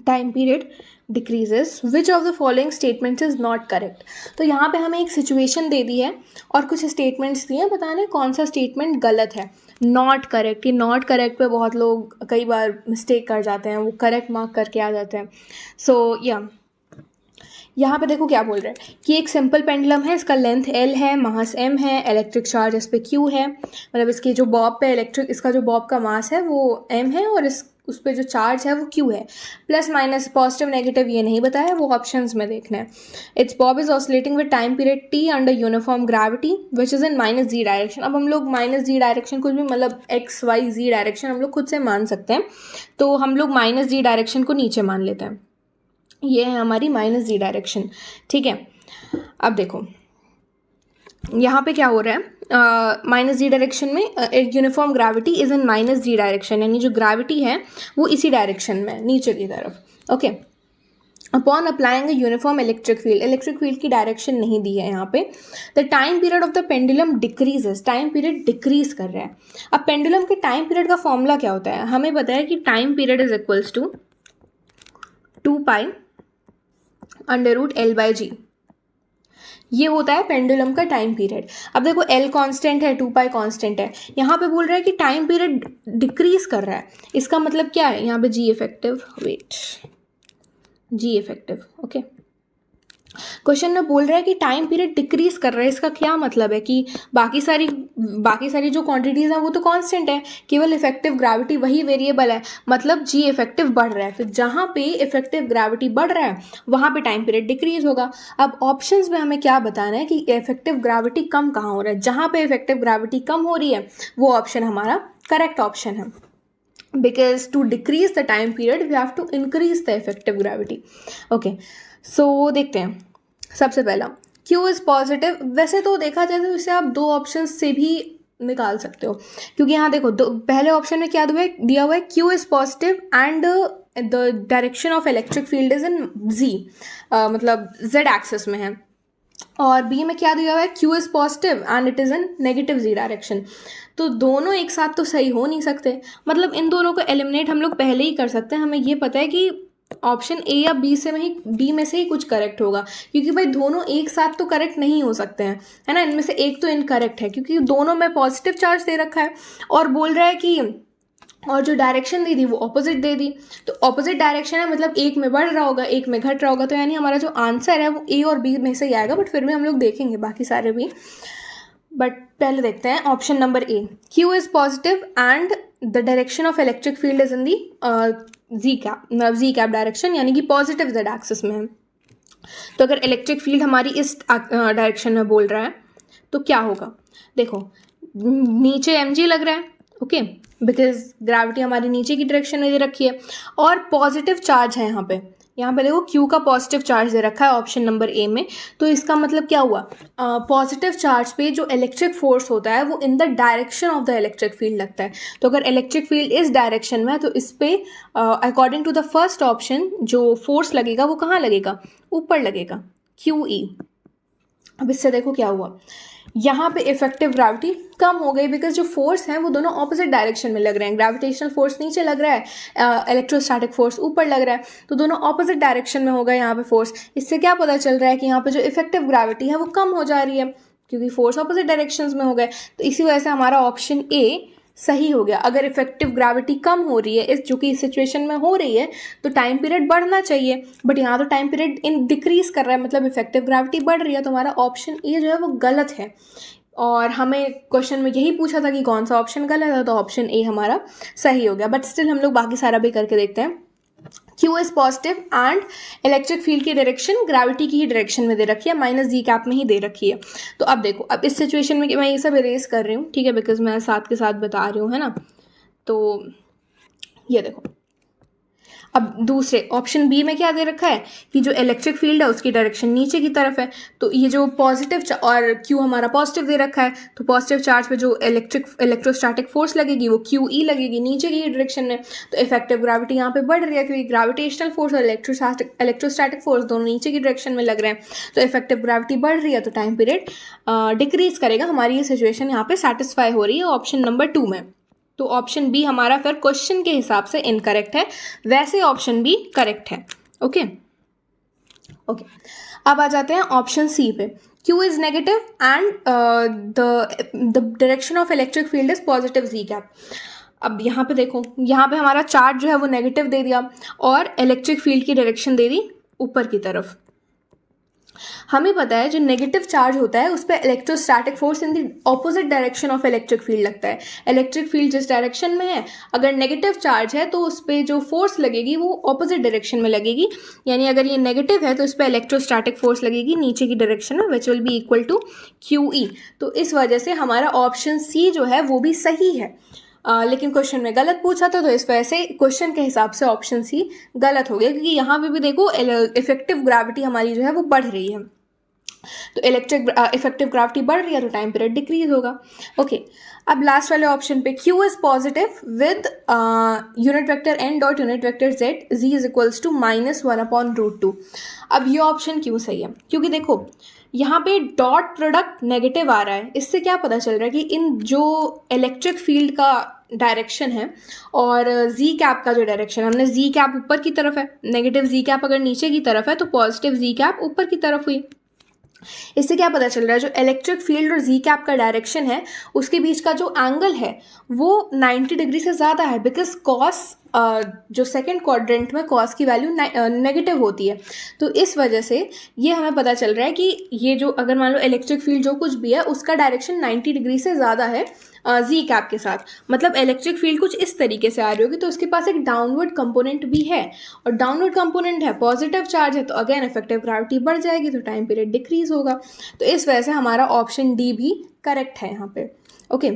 Time period decreases, which of the following statements is not correct. तो यहाँ पे हमें एक situation दे दी है और कुछ statements दिए हैं, बताने कौन सा स्टेटमेंट गलत है। नॉट करेक्ट, ये नॉट करेक्ट पे बहुत लोग कई बार मिस्टेक कर जाते हैं, वो करेक्ट मार्क करके आ जाते हैं। सो यहाँ पे देखो क्या बोल रहे हैं कि एक सिंपल पेंडुलम है, इसका लेंथ L है, मास m है, इलेक्ट्रिक चार्ज इस पे Q है, मतलब इसके जो बॉब पे इलेक्ट्रिक, इसका जो बॉब का मास है वो m है और उस पर जो चार्ज है वो Q है। प्लस माइनस पॉजिटिव नेगेटिव ये नहीं बताया, वो ऑप्शंस में देखना है। It's bob is oscillating with time period t under uniform gravity which is in minus z direction. अब हम लोग माइनस जी डायरेक्शन कुछ भी, मतलब x y z डायरेक्शन हम लोग खुद से मान सकते हैं, तो हम लोग माइनस जी डायरेक्शन को नीचे मान लेते हैं। ये है हमारी माइनस जी डायरेक्शन। ठीक है, अब देखो यहाँ पे क्या हो रहा है, माइनस जी डायरेक्शन में uniform gravity is in minus z direction, यानी जो ग्रेविटी है वो इसी डायरेक्शन में नीचे की तरफ। Okay, upon applying a uniform electric field की डायरेक्शन नहीं दी है यहाँ पे। The time period of the pendulum decreases, time period decrease कर रहा है। अब पेंडुलम के टाइम पीरियड का फॉर्मूला क्या होता है? हमें पता है कि time period is equals to 2π under root L/G, ये होता है पेंडुलम का टाइम पीरियड। अब देखो L कांस्टेंट है, 2π कांस्टेंट है, यहाँ पे बोल रहा है कि टाइम पीरियड डिक्रीज कर रहा है, इसका मतलब क्या है? यहाँ पे G effective, G effective. Okay, question में बोल रहा है कि टाइम पीरियड डिक्रीज कर रहा है, इसका क्या मतलब है कि बाकी सारी जो क्वांटिटीज़ हैं वो तो कांस्टेंट है, केवल इफेक्टिव ग्रेविटी वही वेरिएबल है, मतलब जी इफेक्टिव बढ़ रहा है। तो जहाँ पे इफेक्टिव ग्रेविटी बढ़ रहा है वहाँ पे टाइम पीरियड डिक्रीज होगा। अब ऑप्शंस में हमें क्या बताना है कि इफेक्टिव ग्रेविटी कम कहाँ हो रहा है? जहाँ पे इफेक्टिव ग्रेविटी कम हो रही है वो ऑप्शन हमारा करेक्ट ऑप्शन है, because to decrease the time period we have to increase the effective gravity. Okay, so देखते हैं। सबसे पहला Q इज़ पॉजिटिव, वैसे तो देखा जाए तो इसे आप दो ऑप्शन से भी निकाल सकते हो, क्योंकि यहाँ देखो पहले ऑप्शन में क्या दिया हुआ है Q is positive and the direction of electric field is in Z, मतलब Z एक्सिस में है, और बी में क्या दिया हुआ है? Q is positive and it is in negative Z direction. तो दोनों एक साथ तो सही हो नहीं सकते, मतलब इन दोनों को एलिमिनेट हम लोग पहले ही कर सकते हैं। हमें ये पता है कि ऑप्शन ए या बी में से ही कुछ करेक्ट होगा, क्योंकि भाई दोनों एक साथ तो करेक्ट नहीं हो सकते हैं, है ना। इनमें से एक तो इनकरेक्ट है, क्योंकि दोनों में पॉजिटिव चार्ज दे रखा है और बोल रहा है कि, और जो डायरेक्शन दे दी वो ऑपोजिट दे दी, तो ऑपोजिट डायरेक्शन है, मतलब एक में बढ़ रहा होगा एक में घट रहा होगा, तो यानी हमारा जो आंसर है वो ए और बी में से ही आएगा, बट फिर भी हम लोग देखेंगे बाकी सारे भी। बट पहले देखते हैं option number A, Q is positive and the direction of electric field is in the z cap direction, यानी कि पॉजिटिव Z एक्सिस में है। तो अगर इलेक्ट्रिक फील्ड हमारी इस डायरेक्शन में बोल रहा है तो क्या होगा? देखो नीचे mg लग रहा है, ओके, बिकॉज ग्रेविटी हमारी नीचे की डायरेक्शन में दे रखी है और पॉजिटिव चार्ज है यहाँ पे, यहाँ पे देखो Q का पॉजिटिव चार्ज दे रखा है ऑप्शन नंबर ए में, तो इसका मतलब क्या हुआ, पॉजिटिव चार्ज पे जो इलेक्ट्रिक फोर्स होता है वो इन the direction of the electric field लगता है। तो अगर इलेक्ट्रिक फील्ड इस डायरेक्शन में है तो इस पे according to the first option जो फोर्स लगेगा वो कहाँ लगेगा, ऊपर लगेगा, QE। अब इससे देखो क्या हुआ, यहाँ पे इफेक्टिव ग्रेविटी कम हो गई बिकॉज जो फोर्स हैं वो दोनों ऑपोजिट डायरेक्शन में लग रहे हैं। ग्रेविटेशनल फोर्स नीचे लग रहा है, इलेक्ट्रोस्टैटिक फोर्स ऊपर लग रहा है, तो दोनों ऑपोजिट डायरेक्शन में हो गए यहाँ पे फोर्स। इससे क्या पता चल रहा है कि यहाँ पे जो इफेक्टिव ग्रेविटी है वो कम हो जा रही है क्योंकि फोर्स ऑपोजिट डायरेक्शंस में हो गए। तो इसी वजह से हमारा ऑप्शन ए सही हो गया। अगर इफेक्टिव ग्रेविटी कम हो रही है इस जो कि इस सिचुएशन में हो रही है तो टाइम पीरियड बढ़ना चाहिए, बट यहाँ तो टाइम पीरियड इन डिक्रीज कर रहा है, मतलब इफेक्टिव ग्रेविटी बढ़ रही है, तो हमारा ऑप्शन ए जो है वो गलत है। और हमें क्वेश्चन में यही पूछा था कि कौन सा ऑप्शन गलत है, तो ऑप्शन ए हमारा सही हो गया। बट स्टिल हम लोग बाकी सारा भी करके देखते हैं। Q is positive and electric field की डायरेक्शन ग्रेविटी की ही डायरेक्शन में दे रखी है, माइनस जी कैप में ही दे रखी है। तो अब देखो, अब इस सिचुएशन में मैं ये सब इरेज कर रही हूँ, ठीक है, बिकॉज मैं साथ के साथ बता रही हूँ, है ना। तो ये देखो, अब दूसरे ऑप्शन बी में क्या दे रखा है कि जो इलेक्ट्रिक फील्ड है उसकी डायरेक्शन नीचे की तरफ है, तो ये जो पॉजिटिव और क्यू हमारा पॉजिटिव दे रखा है, तो पॉजिटिव चार्ज पे जो इलेक्ट्रोस्टैटिक फोर्स लगेगी वो QE लगेगी नीचे की डायरेक्शन में। तो इफेक्टिव ग्रेविटी यहाँ पे बढ़ रही है क्योंकि ग्रेविटेशनल फोर्स और इलेक्ट्रोस्टैटिक फोर्स दोनों नीचे की डायरेक्शन में लग रहे हैं, तो इफेक्टिव ग्रेविटी बढ़ रही है, तो टाइम पीरियड डिक्रीज करेगा। हमारी ये सिचुएशन यहाँ पे सेटिस्फाई हो रही है ऑप्शन नंबर 2 में। तो ऑप्शन बी हमारा फिर क्वेश्चन के हिसाब से इनकरेक्ट है, वैसे ऑप्शन बी करेक्ट है। ओके ओके, अब आ जाते हैं ऑप्शन सी पे। Q is negative and the direction of electric field is positive z cap. अब यहाँ पे देखो, यहाँ पे हमारा चार्ज जो है वो नेगेटिव दे दिया और इलेक्ट्रिक फील्ड की डायरेक्शन दे दी ऊपर की तरफ। हमें पता है जो नेगेटिव चार्ज होता है उस पर electrostatic force in the opposite direction of electric field लगता है। इलेक्ट्रिक फील्ड जिस डायरेक्शन में है, अगर नेगेटिव चार्ज है तो उस पर जो फोर्स लगेगी वो ऑपोजिट डायरेक्शन में लगेगी, यानी अगर ये नेगेटिव है तो इस पर इलेक्ट्रोस्टैटिक फोर्स लगेगी नीचे की डायरेक्शन में, which will be equal to QE। तो इस वजह से हमारा ऑप्शन सी जो है वो भी सही है। लेकिन क्वेश्चन में गलत पूछा था, तो इस वजह से क्वेश्चन के हिसाब से ऑप्शन सी गलत हो गया, क्योंकि यहाँ पे भी देखो इफेक्टिव ग्रेविटी हमारी जो है वो बढ़ रही है, तो इफेक्टिव ग्रेविटी बढ़ रही है तो टाइम पीरियड डिक्रीज होगा। ओके, अब लास्ट वाले ऑप्शन पे Q is positive with unit vector n dot unit vector z, z is equals to -1/√2। अब ये ऑप्शन क्यों सही है, क्योंकि देखो यहाँ पे डॉट प्रोडक्ट नेगेटिव आ रहा है। इससे क्या पता चल रहा है कि इन जो इलेक्ट्रिक फील्ड का डायरेक्शन है और जी कैप का जो डायरेक्शन है, हमने जी कैप ऊपर की तरफ है, नेगेटिव जी कैप अगर नीचे की तरफ है तो पॉजिटिव जी कैप ऊपर की तरफ हुई। इससे क्या पता चल रहा है, जो इलेक्ट्रिक फील्ड और जी कैप का डायरेक्शन है उसके बीच का जो एंगल है वो 90 डिग्री से ज़्यादा है, बिकॉज कॉस जो सेकंड क्वाड्रेंट में कॉस की वैल्यू नेगेटिव होती है। तो इस वजह से ये हमें पता चल रहा है कि ये जो अगर मान लो इलेक्ट्रिक फील्ड जो कुछ भी है उसका डायरेक्शन 90 डिग्री से ज़्यादा है जी कैप के साथ, मतलब इलेक्ट्रिक फील्ड कुछ इस तरीके से आ रही होगी, तो उसके पास एक डाउनवर्ड कंपोनेंट भी है, और डाउनवर्ड कंपोनेंट है, पॉजिटिव चार्ज है, तो अगेन इफेक्टिव ग्रेविटी बढ़ जाएगी तो टाइम पीरियड डिक्रीज होगा। तो इस वजह से हमारा ऑप्शन डी भी करेक्ट है यहाँ पे। ओके,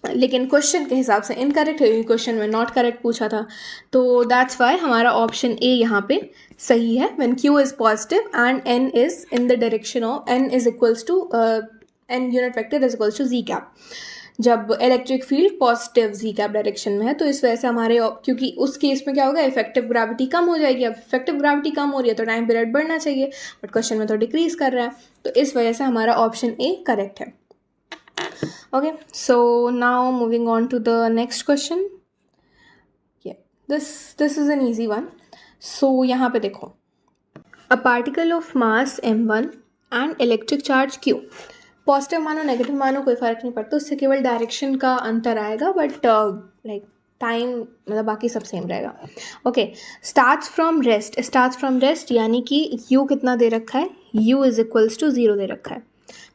लेकिन क्वेश्चन के हिसाब से इनकरेक्ट है, क्वेश्चन में नॉट करेक्ट पूछा था, तो दैट्स वाई हमारा ऑप्शन ए यहाँ पे सही है। When Q is positive and n is in the direction of n is equals to n unit vector is equals to z cap, जब electric field positive z cap direction में है, तो इस वजह से हमारे, क्योंकि उस केस में क्या होगा, इफेक्टिव ग्रेविटी कम हो जाएगी। अब इफेक्टिव ग्रेविटी कम हो रही है तो टाइम पीरियड बढ़ना चाहिए, बट क्वेश्चन में तो डिक्रीज कर रहा है, तो इस वजह से हमारा ऑप्शन ए करेक्ट है। Okay, so now moving on to the next question. Yeah, this is an easy one. So यहाँ पे देखो, a particle of mass m1 and electric charge q, positive मानो नेगेटिव मानो कोई फ़र्क नहीं पड़ता, उससे केवल डायरेक्शन का अंतर आएगा, बट लाइक टाइम मतलब बाकी सब सेम रहेगा। ओके, स्टार्ट्स फ्रॉम रेस्ट यानी कि u कितना दे रखा है, u इज इक्वल्स टू 0 दे रखा है,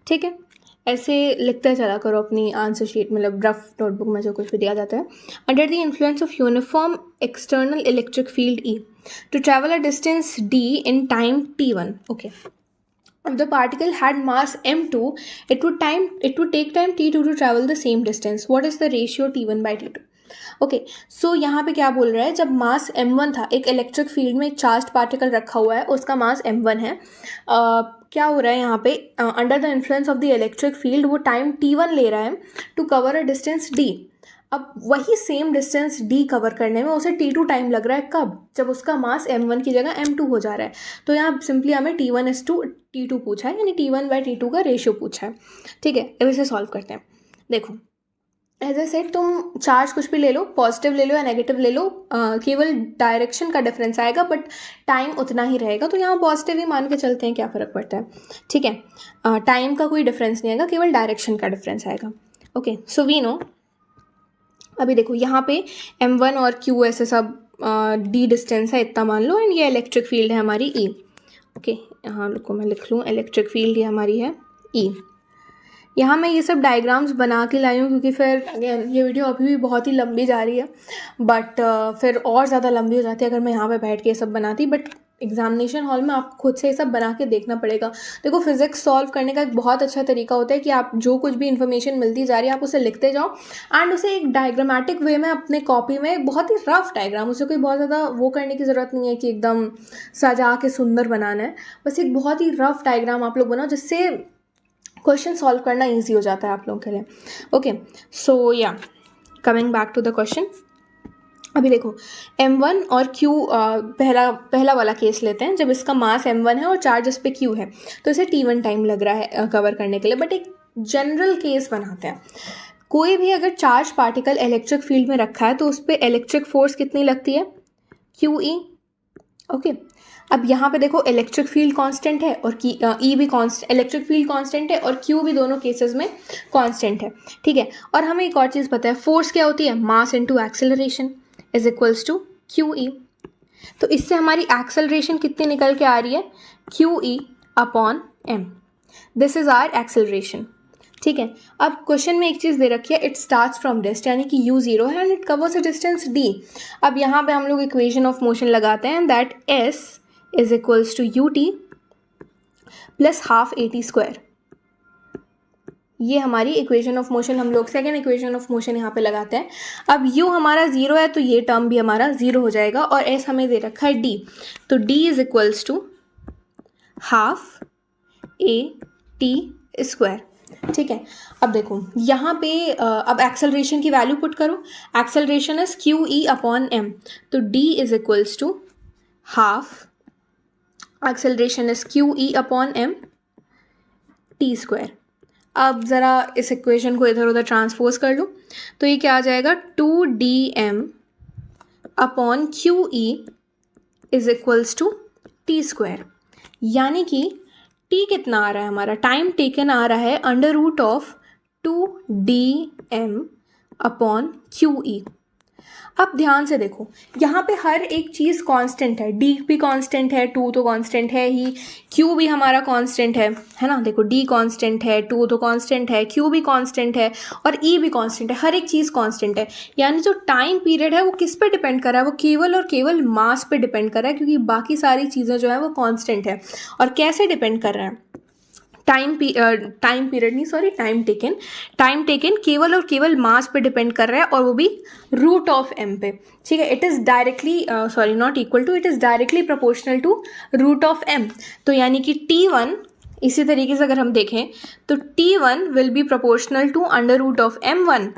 ठीक है। ऐसे लिखते चला करो अपनी आंसर शीट, मतलब रफ नोटबुक में जो कुछ भी दिया जाता है। Under the influence of uniform external electric field E to travel a distance d in time t1, okay, if the particle had mass m2, it would take time t2 to travel the same distance. What is the ratio t1 by t2? Okay, so यहाँ पे क्या बोल रहा है, जब मास m1 था, एक electric field में एक चार्ज पार्टिकल रखा हुआ है, उसका मास m1 है, क्या हो रहा है यहाँ पे, under the influence of the electric field वो टाइम t1 ले रहा है to cover a distance d। अब वही सेम डिस्टेंस d कवर करने में उसे t2 टाइम लग रहा है, कब, जब उसका मास m1 की जगह m2 हो जा रहा है। तो यहाँ सिंपली हमें t1:t2 पूछा है, यानी t1/t2 का रेशियो पूछा है। ठीक है, अब इसे सॉल्व करते हैं। देखो, एज ए सेट, तुम चार्ज कुछ भी ले लो, पॉजिटिव ले लो या नेगेटिव ले लो, केवल डायरेक्शन का डिफरेंस आएगा, बट टाइम उतना ही रहेगा। तो यहाँ पॉजिटिव ही मान के चलते हैं, क्या फ़र्क पड़ता है। ठीक है, टाइम का कोई डिफरेंस नहीं आएगा, केवल डायरेक्शन का डिफरेंस आएगा। ओके, सो वी नो, अभी देखो यहाँ पे m1 और q ऐसे सब d डिस्टेंस है, इतना मान लो, एंड ये इलेक्ट्रिक फील्ड है हमारी E। ओके, यहाँ को मैं लिख लूँ, इलेक्ट्रिक फील्ड ये हमारी है E। यहाँ मैं ये सब डायग्राम्स बना के लाई हूँ क्योंकि फिर अगेन ये वीडियो अभी भी बहुत ही लंबी जा रही है, बट फिर और ज़्यादा लंबी हो जाती है अगर मैं यहाँ पे बैठ के ये सब बनाती। बट एग्जामिनेशन हॉल में आप खुद से ये सब बना के देखना पड़ेगा। देखो, फिजिक्स सॉल्व करने का एक बहुत अच्छा तरीका होता है कि आप जो कुछ भी इन्फॉर्मेशन मिलती जा रही है आप उसे लिखते जाओ, एंड उसे एक डायग्रामेटिक वे में अपने कॉपी में, बहुत ही रफ डायग्राम, उसे कोई बहुत ज़्यादा वो करने की ज़रूरत नहीं है कि एकदम सजा के सुंदर बनाना है। बस एक बहुत ही रफ डायग्राम आप लोग बनाओ, जिससे क्वेश्चन सॉल्व करना ईजी हो जाता है आप लोगों के लिए। Okay, so yeah coming back to the question. अभी देखो, m1 और q, पहला वाला केस लेते हैं, जब इसका मास m1 है और चार्ज इस पे q है, तो इसे t1 टाइम लग रहा है कवर करने के लिए। बट एक जनरल केस बनाते हैं। कोई भी अगर चार्ज पार्टिकल इलेक्ट्रिक फील्ड में रखा है तो उस पर इलेक्ट्रिक फोर्स कितनी लगती है, QE। ओके, अब यहाँ पे देखो, इलेक्ट्रिक फील्ड कांस्टेंट है और ई भी कांस्टेंट, इलेक्ट्रिक फील्ड कांस्टेंट है और क्यू भी दोनों केसेस में कांस्टेंट है। ठीक है, और हमें एक और चीज़ पता है, फोर्स क्या होती है, mass into acceleration is equals to QE। तो इससे हमारी एक्सेलरेशन कितनी निकल के आ रही है, QE/m। This is our acceleration. ठीक है, अब क्वेश्चन में एक चीज़ दे रखी है, इट स्टार्ट्स फ्रॉम रेस्ट, यानी कि u0 है and it covers a distance d। अब यहाँ पे हम लोग इक्वेशन ऑफ मोशन लगाते हैं, that s is equals to ut plus half at²। ये हमारी इक्वेशन ऑफ मोशन, हम लोग सेकेंड इक्वेशन ऑफ मोशन यहाँ पे लगाते हैं। अब u हमारा 0 है तो ये टर्म भी हमारा 0 हो जाएगा, और s हमें दे रखा है d, तो d is equals to half at²। ठीक है, अब देखो यहाँ पे अब एक्सेलरेशन की वैल्यू पुट करो, एक्सेलरेशन इज QE/m, तो d is equals to half, acceleration is QE/m t²। अब ज़रा इस इक्वेशन को इधर उधर ट्रांसपोज कर लो, तो ये क्या आ जाएगा, 2dm/QE is equals to t²। यानी कि t कितना आ रहा है हमारा, टाइम टेकन आ रहा है √2dm/QE। अब ध्यान से देखो, यहाँ पे हर एक चीज़ कांस्टेंट है, d भी कांस्टेंट है, 2 तो कांस्टेंट है ही, q भी हमारा कांस्टेंट है ना। देखो, d कांस्टेंट है, 2 तो कांस्टेंट है, q भी कांस्टेंट है और e भी कांस्टेंट है, हर एक चीज़ कांस्टेंट है। यानी जो टाइम पीरियड है वो किस पे डिपेंड कर रहा है, वो केवल और केवल मास पे डिपेंड कर रहा है, क्योंकि बाकी सारी चीज़ें जो है वो कांस्टेंट है। और कैसे डिपेंड कर रहा है, टाइम टेकन केवल और केवल मास पे डिपेंड कर रहा है, और वो भी √m पे। ठीक है, it is directly not equal to, it is directly proportional to √m। तो यानी कि t1, इसी तरीके से अगर हम देखें तो t1 will be proportional to √m1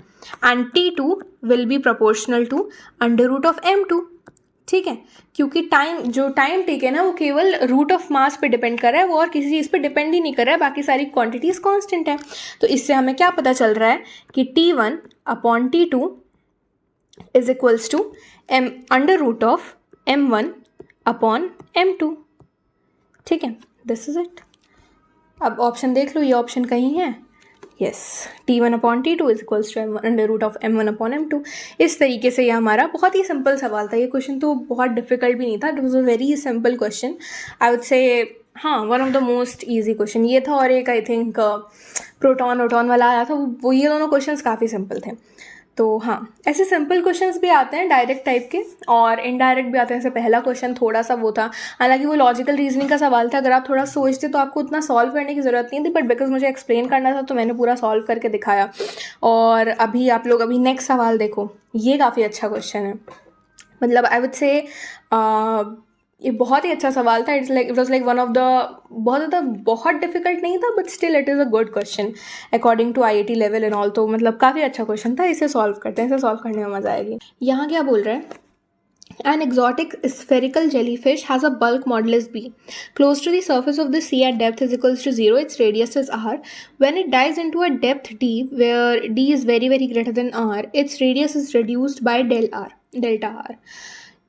and t2 will be proportional to √m2। ठीक है, क्योंकि जो टाइम टेकन है वो केवल रूट ऑफ मास पे डिपेंड कर रहा है, वो और किसी चीज़ पे डिपेंड ही नहीं कर रहा है, बाकी सारी क्वांटिटीज़ कांस्टेंट है। तो इससे हमें क्या पता चल रहा है कि t1/t2 is equals to m1/m2। ठीक है, दिस इज इट। अब ऑप्शन देख लो, ये ऑप्शन कहीं है, yes, t1/t2 is equals to m1/m2। इस तरीके से ये हमारा बहुत ही सिंपल सवाल था। ये क्वेश्चन तो बहुत डिफिकल्ट भी नहीं था, it was a very simple question, I would say. हाँ, one of the most easy question ये था, और एक आई थिंक प्रोटॉन वाला आया था, वो ये दोनों क्वेश्चंस काफ़ी सिंपल थे। तो हाँ, ऐसे सिंपल क्वेश्चंस भी आते हैं डायरेक्ट टाइप के और इनडायरेक्ट भी आते हैं। जैसे पहला क्वेश्चन थोड़ा सा वो था, हालांकि वो लॉजिकल रीजनिंग का सवाल था, अगर आप थोड़ा सोचते तो आपको उतना सॉल्व करने की ज़रूरत नहीं थी, बट बिकॉज मुझे एक्सप्लेन करना था तो मैंने पूरा सॉल्व करके दिखाया। और अभी आप लोग अभी नेक्स्ट सवाल देखो, ये काफ़ी अच्छा क्वेश्चन है, मतलब आई वुड से ये बहुत ही अच्छा सवाल था। It was like one of the, बहुत डिफिकल्ट नहीं था, but still it is a good question according to IIT level and all. तो मतलब काफ़ी अच्छा क्वेश्चन था, इसे सॉल्व करते हैं, इसे सॉल्व करने में मज़ा आएगी। यहाँ क्या बोल रहे हैं, An exotic spherical jellyfish has a bulk modulus B. Close to the surface of the sea at depth is equals to 0. Its radius is r. When it dives into a depth d, where d is very very greater than r, its radius is reduced by delta r.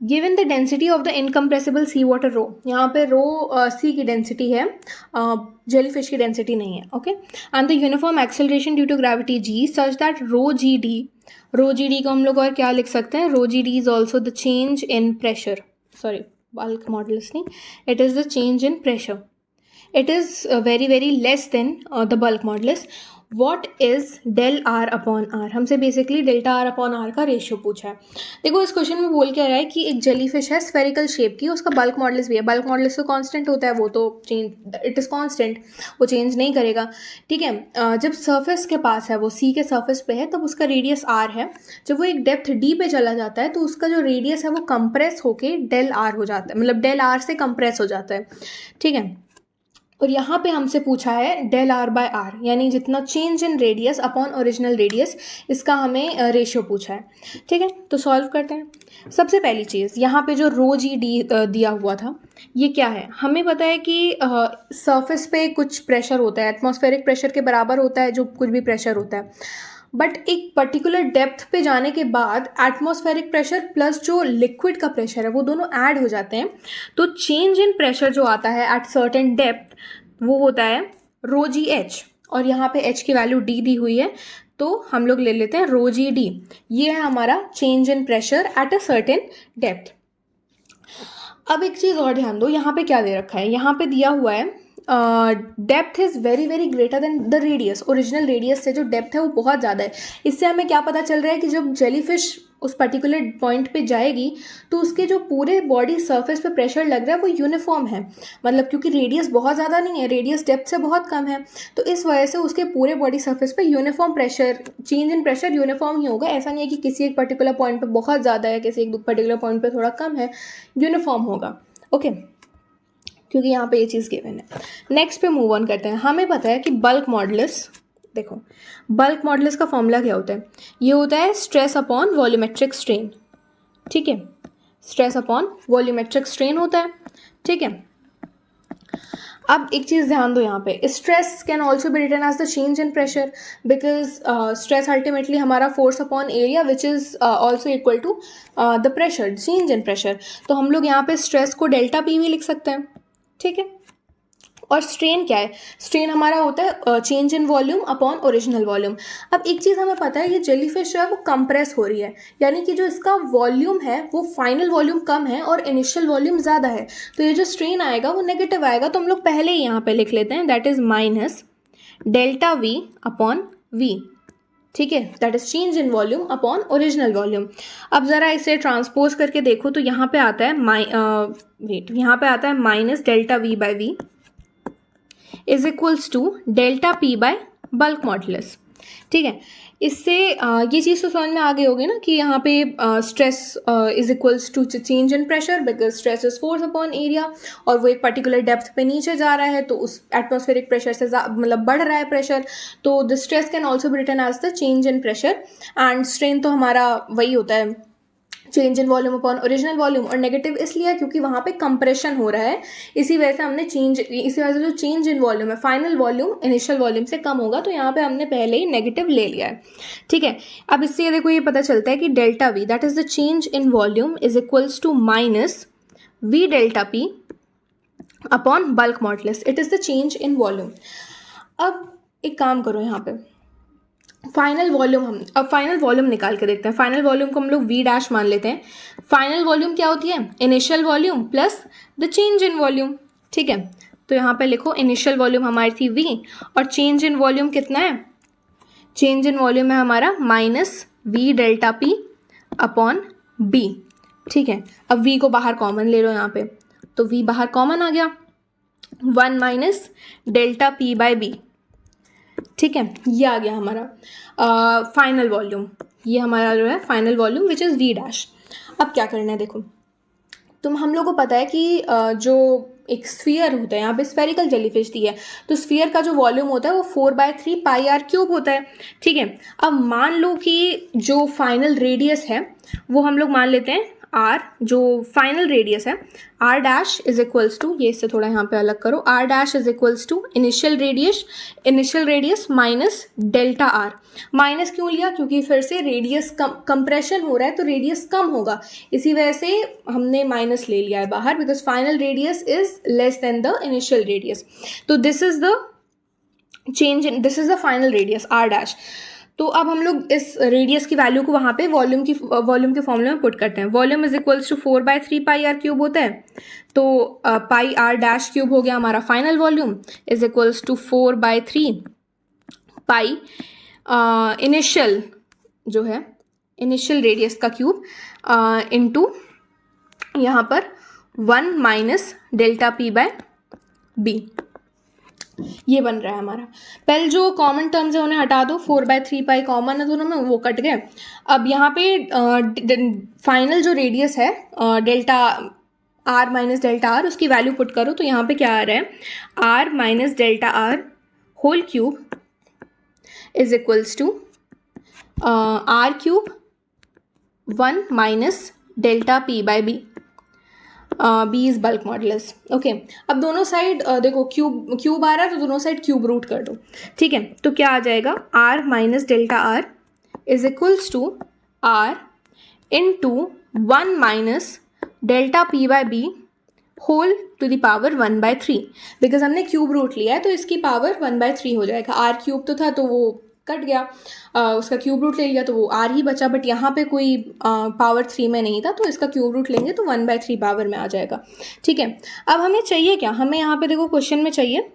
Given the density of the incompressible sea water rho, यहाँ पे रो सी की density है, jellyfish की density नहीं है, okay. And the uniform acceleration due to gravity g such that rho g d को हम लोग और क्या लिख सकते हैं, rho g d is also the change in pressure, sorry bulk modulus नहीं, it is the change in pressure, it is very very less than the bulk modulus. What is del R upon R, हमसे basically delta R upon R का ratio पूछा है। देखो इस question में बोल क्या रहा है कि एक जेलीफिश है स्फेरिकल शेप की, उसका बल्क मॉडुलस भी है, बल्क मॉडुलस तो कांस्टेंट होता है, वो तो चेंज, इट इज़ कांस्टेंट, वो चेंज नहीं करेगा, ठीक है। जब सरफेस के पास है, वो सी के सरफेस पे है, तब उसका रेडियस आर है। जब वो एक डेप्थ डी पे चला जाता है तो उसका जो रेडियस है वो कंप्रेस होके डेल आर हो जाता है, मतलब डेल आर से कंप्रेस हो जाता है, ठीक है। और यहाँ पे हमसे पूछा है डेल आर बाय आर, यानी जितना change in radius upon original radius, इसका हमें रेशियो पूछा है, ठीक है। तो सॉल्व करते हैं। सबसे पहली चीज़, यहाँ पे जो रो जी डी दिया हुआ था, ये क्या है, हमें पता है कि सरफेस पे कुछ प्रेशर होता है, एटमॉस्फेरिक प्रेशर के बराबर होता है जो कुछ भी प्रेशर होता है, बट एक पर्टिकुलर डेप्थ पे जाने के बाद एटमॉस्फेरिक प्रेशर प्लस जो लिक्विड का प्रेशर है वो दोनों ऐड हो जाते हैं। तो चेंज इन प्रेशर जो आता है एट सर्टेन डेप्थ, वो होता है रो जी एच, और यहाँ पे एच की वैल्यू डी दी हुई है, तो हम लोग ले लेते हैं रो जी डी। ये है हमारा change in pressure at a certain depth. अब एक चीज़ और ध्यान दो, यहाँ पे क्या दे रखा है, यहाँ पे दिया हुआ है depth is very very greater than the radius, original radius से जो डेप्थ है वो बहुत ज़्यादा है। इससे हमें क्या पता चल रहा है कि जब जेलीफिश उस पर्टिकुलर पॉइंट पे जाएगी तो उसके जो पूरे बॉडी सरफेस पे प्रेशर लग रहा है वो यूनिफॉर्म है, मतलब क्योंकि रेडियस बहुत ज़्यादा नहीं है, रेडियस डेप्थ से बहुत कम है, तो इस वजह से उसके पूरे बॉडी सरफेस पे uniform pressure, change in pressure uniform ही होगा। ऐसा नहीं है कि किसी एक पर्टिकुलर पॉइंट पे बहुत ज़्यादा है, किसी एक पर्टिकुलर पॉइंट पे थोड़ा कम है, यूनिफॉर्म होगा, ओके, क्योंकि यहाँ पे ये चीज़ गिवन है। नेक्स्ट पे मूव ऑन करते हैं। हमें पता है कि बल्क मॉडुलस, देखो बल्क मॉडुलस का फॉर्मूला क्या होता है, ये होता है स्ट्रेस अपॉन वॉल्यूमेट्रिक स्ट्रेन, ठीक है, स्ट्रेस अपॉन वॉल्यूमेट्रिक स्ट्रेन होता है, ठीक है। अब एक चीज़ ध्यान दो, यहाँ पे stress can also be written as the change in pressure, because stress ultimately हमारा force upon area which is also equal to the pressure, change in pressure. तो हम लोग यहाँ पे स्ट्रेस को डेल्टा पी भी लिख सकते हैं, ठीक है। और स्ट्रेन क्या है, स्ट्रेन हमारा होता है change in volume upon original volume. अब एक चीज़ हमें पता है, ये जेलीफिश जो है वो कंप्रेस हो रही है, यानी कि जो इसका वॉल्यूम है वो फाइनल वॉल्यूम कम है और इनिशियल वॉल्यूम ज़्यादा है, तो ये जो स्ट्रेन आएगा वो नेगेटिव आएगा। तो हम लोग पहले ही यहाँ पे लिख लेते हैं, that is minus delta V upon V, ठीक है, that is change in volume upon original volume. अब ज़रा इसे ट्रांसपोज करके देखो तो यहाँ पे आता है यहाँ पे आता है minus delta V by V is equals to delta P by bulk modulus, ठीक है। इससे ये चीज़ तो समझ में आ गई होगी ना कि यहाँ पे stress is equals to change in pressure, because stress is force upon area, और वो एक पर्टिकुलर डेप्थ पे नीचे जा रहा है तो उस एटमॉस्फेरिक प्रेशर से मतलब बढ़ रहा है प्रेशर, तो the stress can also be written as the change in pressure. And strain तो हमारा वही होता है change in volume upon original volume, और नेगेटिव इसलिए क्योंकि वहाँ पे कंप्रेशन हो रहा है, इसी वजह से हमने इसी वजह से जो चेंज इन वॉल्यूम है, फाइनल वॉल्यूम इनिशियल वॉल्यूम से कम होगा, तो यहाँ पे हमने पहले ही नेगेटिव ले लिया है, ठीक है। अब इससे ये देखो ये पता चलता है कि delta V that is the change in volume is equals to minus V delta P upon bulk modulus, it is the change in volume. अब एक काम करो, यहाँ पे फाइनल वॉल्यूम, हम अब फाइनल वॉल्यूम निकाल के देखते हैं। फाइनल वॉल्यूम को हम लोग वी डैश मान लेते हैं। फाइनल वॉल्यूम क्या होती है, initial volume plus the change in volume, ठीक है। तो यहाँ पे लिखो इनिशियल वॉल्यूम हमारी थी वी, और चेंज इन वॉल्यूम कितना है, चेंज इन वॉल्यूम है हमारा minus v delta p upon b, ठीक है। अब v को बाहर कॉमन ले लो यहाँ पे, तो v बाहर कॉमन आ गया, 1 minus delta p by b, ठीक है। ये आ गया हमारा फाइनल वॉल्यूम, ये हमारा जो है final volume which is v dash. अब क्या करना है देखो, हम लोग को पता है कि जो एक स्फीयर होता है, यहाँ पे स्फेरिकल जेलीफिश दी है, तो स्फीयर का जो वॉल्यूम होता है वो 4/3 पाई आर क्यूब होता है, ठीक है। अब मान लो कि जो फाइनल रेडियस है वो हम लोग मान लेते हैं आर, जो फाइनल रेडियस है R dash is equals to, ये इससे थोड़ा यहाँ पे अलग करो, R dash is equals to initial radius minus delta R. Minus क्यों लिया, क्योंकि फिर से रेडियस कंप्रेशन हो रहा है तो रेडियस कम होगा, इसी वजह से हमने माइनस ले लिया है बाहर, because final radius is less than the initial radius. तो this is the change in, this is the final radius R dash. तो अब हम लोग इस रेडियस की वैल्यू को वहाँ पे वॉल्यूम के फॉर्मूले में पुट करते हैं। Volume is equals to 4/3 pi R cube होता है, तो पाई आर डैश क्यूब हो गया हमारा final volume, is equals to 4/3 pi initial जो है इनिशियल रेडियस का क्यूब इनटू यहाँ पर 1 minus delta p by b, ये बन रहा है हमारा। पहले जो कॉमन टर्म्स है उन्हें हटा दो, 4/3 पाई कॉमन है दोनों में, वो कट गए। अब यहाँ पे फाइनल जो रेडियस है delta R minus delta R, उसकी वैल्यू पुट करो, तो यहाँ पे क्या आ रहा है, R minus delta R whole cube is equals to R cube 1 minus delta p by b, B is bulk modulus, okay. अब दोनों साइड देखो क्यूब आ रहा है तो दोनों साइड क्यूब रूट कर दो, ठीक है। तो क्या आ जाएगा, R minus delta R is equals to R into 1 minus delta p by b whole to the power 1/3, because हमने क्यूब रूट लिया है तो इसकी पावर 1/3 हो जाएगा। आर क्यूब तो था तो वो कट गया, उसका क्यूब रूट ले लिया तो वो आर ही बचा, बट यहाँ पे कोई पावर 3 में नहीं था तो इसका क्यूब रूट लेंगे तो 1/3 पावर में आ जाएगा, ठीक है। अब हमें चाहिए क्या, हमें यहाँ पे देखो क्वेश्चन में चाहिए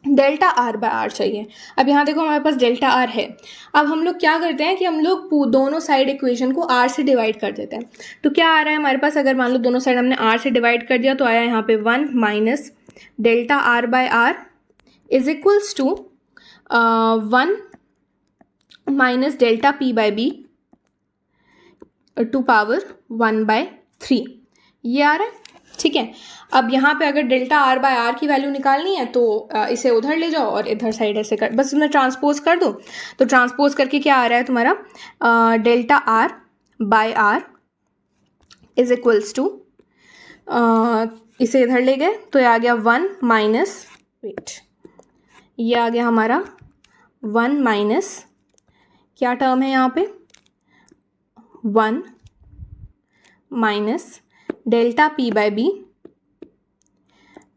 डेल्टा आर बाय आर चाहिए। अब यहाँ देखो हमारे पास डेल्टा आर है, अब हम लोग क्या करते हैं कि हम लोग दोनों साइड इक्वेशन को आर से डिवाइड कर देते हैं। तो क्या आ रहा है हमारे पास, अगर मान लो दोनों साइड हमने आर से डिवाइड कर दिया तो आया यहाँ पे 1 minus delta R by R is equals to 1 minus delta p by b to power 1/3, ये आ रहा है, ठीक है। अब यहाँ पे अगर डेल्टा आर बाय आर की वैल्यू निकालनी है तो इसे उधर ले जाओ और इधर साइड ऐसे कर, बस उसमें ट्रांसपोज कर दो। तो ट्रांसपोज करके क्या आ रहा है तुम्हारा, delta R by R is equals to, इसे इधर ले गए तो ये आ गया 1 माइनस, वेट, ये आ गया हमारा 1 माइनस, क्या टर्म है यहाँ पे, 1 minus delta p by b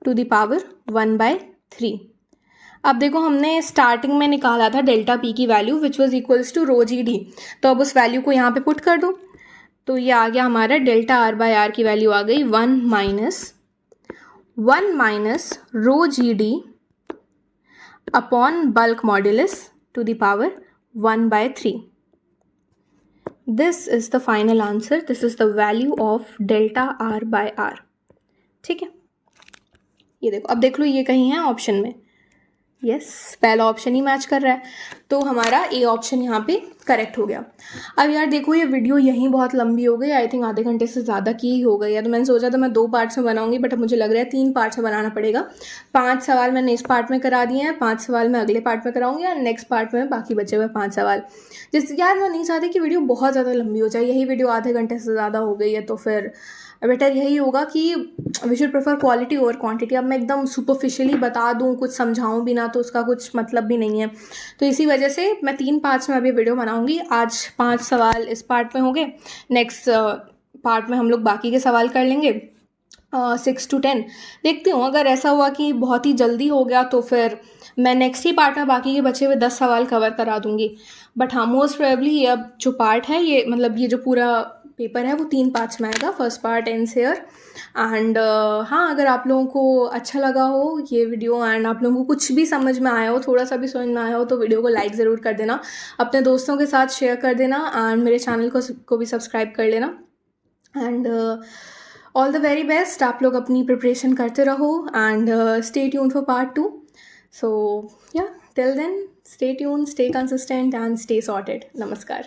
to the power 1/3। अब देखो हमने स्टार्टिंग में निकाला था डेल्टा p की value which was equals to rho g d, तो अब उस वैल्यू को यहाँ पे पुट कर दो, तो ये आ गया हमारा डेल्टा आर बाय आर की वैल्यू आ गई 1 minus rho g d upon bulk modulus to the power 1/3। This is the final answer. This is the value of delta r by r, ठीक है। ये देखो, अब देख लो ये कहीं है ऑप्शन में, यस पहला ऑप्शन ही मैच कर रहा है, तो हमारा ए ऑप्शन यहाँ पे करेक्ट हो गया। अब यार देखो ये वीडियो यहीं बहुत लंबी हो गई, आई थिंक आधे घंटे से ज़्यादा की ही हो गई है, तो मैंने सोचा था मैं 2 पार्ट्स में बनाऊंगी, बट अब मुझे लग रहा है 3 पार्ट्स में बनाना पड़ेगा। 5 सवाल मैंने इस पार्ट में करा दिए हैं, 5 सवाल मैं अगले पार्ट में कराऊंगी और नेक्स्ट पार्ट में बाकी बचे हुए 5 सवाल। जिससे यार मैं नहीं चाहती कि वीडियो बहुत ज़्यादा लंबी हो जाए, यही वीडियो आधे घंटे से ज़्यादा हो गई है, तो फिर बेटर यही होगा कि we should prefer quality over quantity. अब मैं एकदम सुपरफिशियली बता दूँ, कुछ समझाऊँ भी ना, तो उसका कुछ मतलब भी नहीं है। तो इसी वजह से मैं 3 पार्ट्स में अभी वीडियो बनाऊँगी। आज 5 सवाल इस पार्ट में हो गए, नेक्स्ट पार्ट में हम लोग बाकी के सवाल कर लेंगे 6 to 10। देखती हूँ, अगर ऐसा हुआ कि बहुत ही जल्दी हो गया तो फिर मैं नेक्स्ट ही पार्ट में बाकी के बचे हुए 10 सवाल कवर करा दूँगी। बट हाँ, मोस्ट प्रोबेबली ये अब जो पार्ट है, ये मतलब ये जो पूरा पेपर है वो 3 पार्ट्स में आएगा, first part ends here. And हाँ, अगर आप लोगों को अच्छा लगा हो ये वीडियो एंड आप लोगों को कुछ भी समझ में आया हो, थोड़ा सा भी समझ में आया हो, तो वीडियो को लाइक ज़रूर कर देना, अपने दोस्तों के साथ शेयर कर देना एंड मेरे चैनल को भी सब्सक्राइब कर लेना। And all the very best, आप लोग अपनी प्रिपरेशन करते रहो and stay tuned for part 2। So yeah, till then, stay tuned, stay consistent and stay sorted. Namaskar.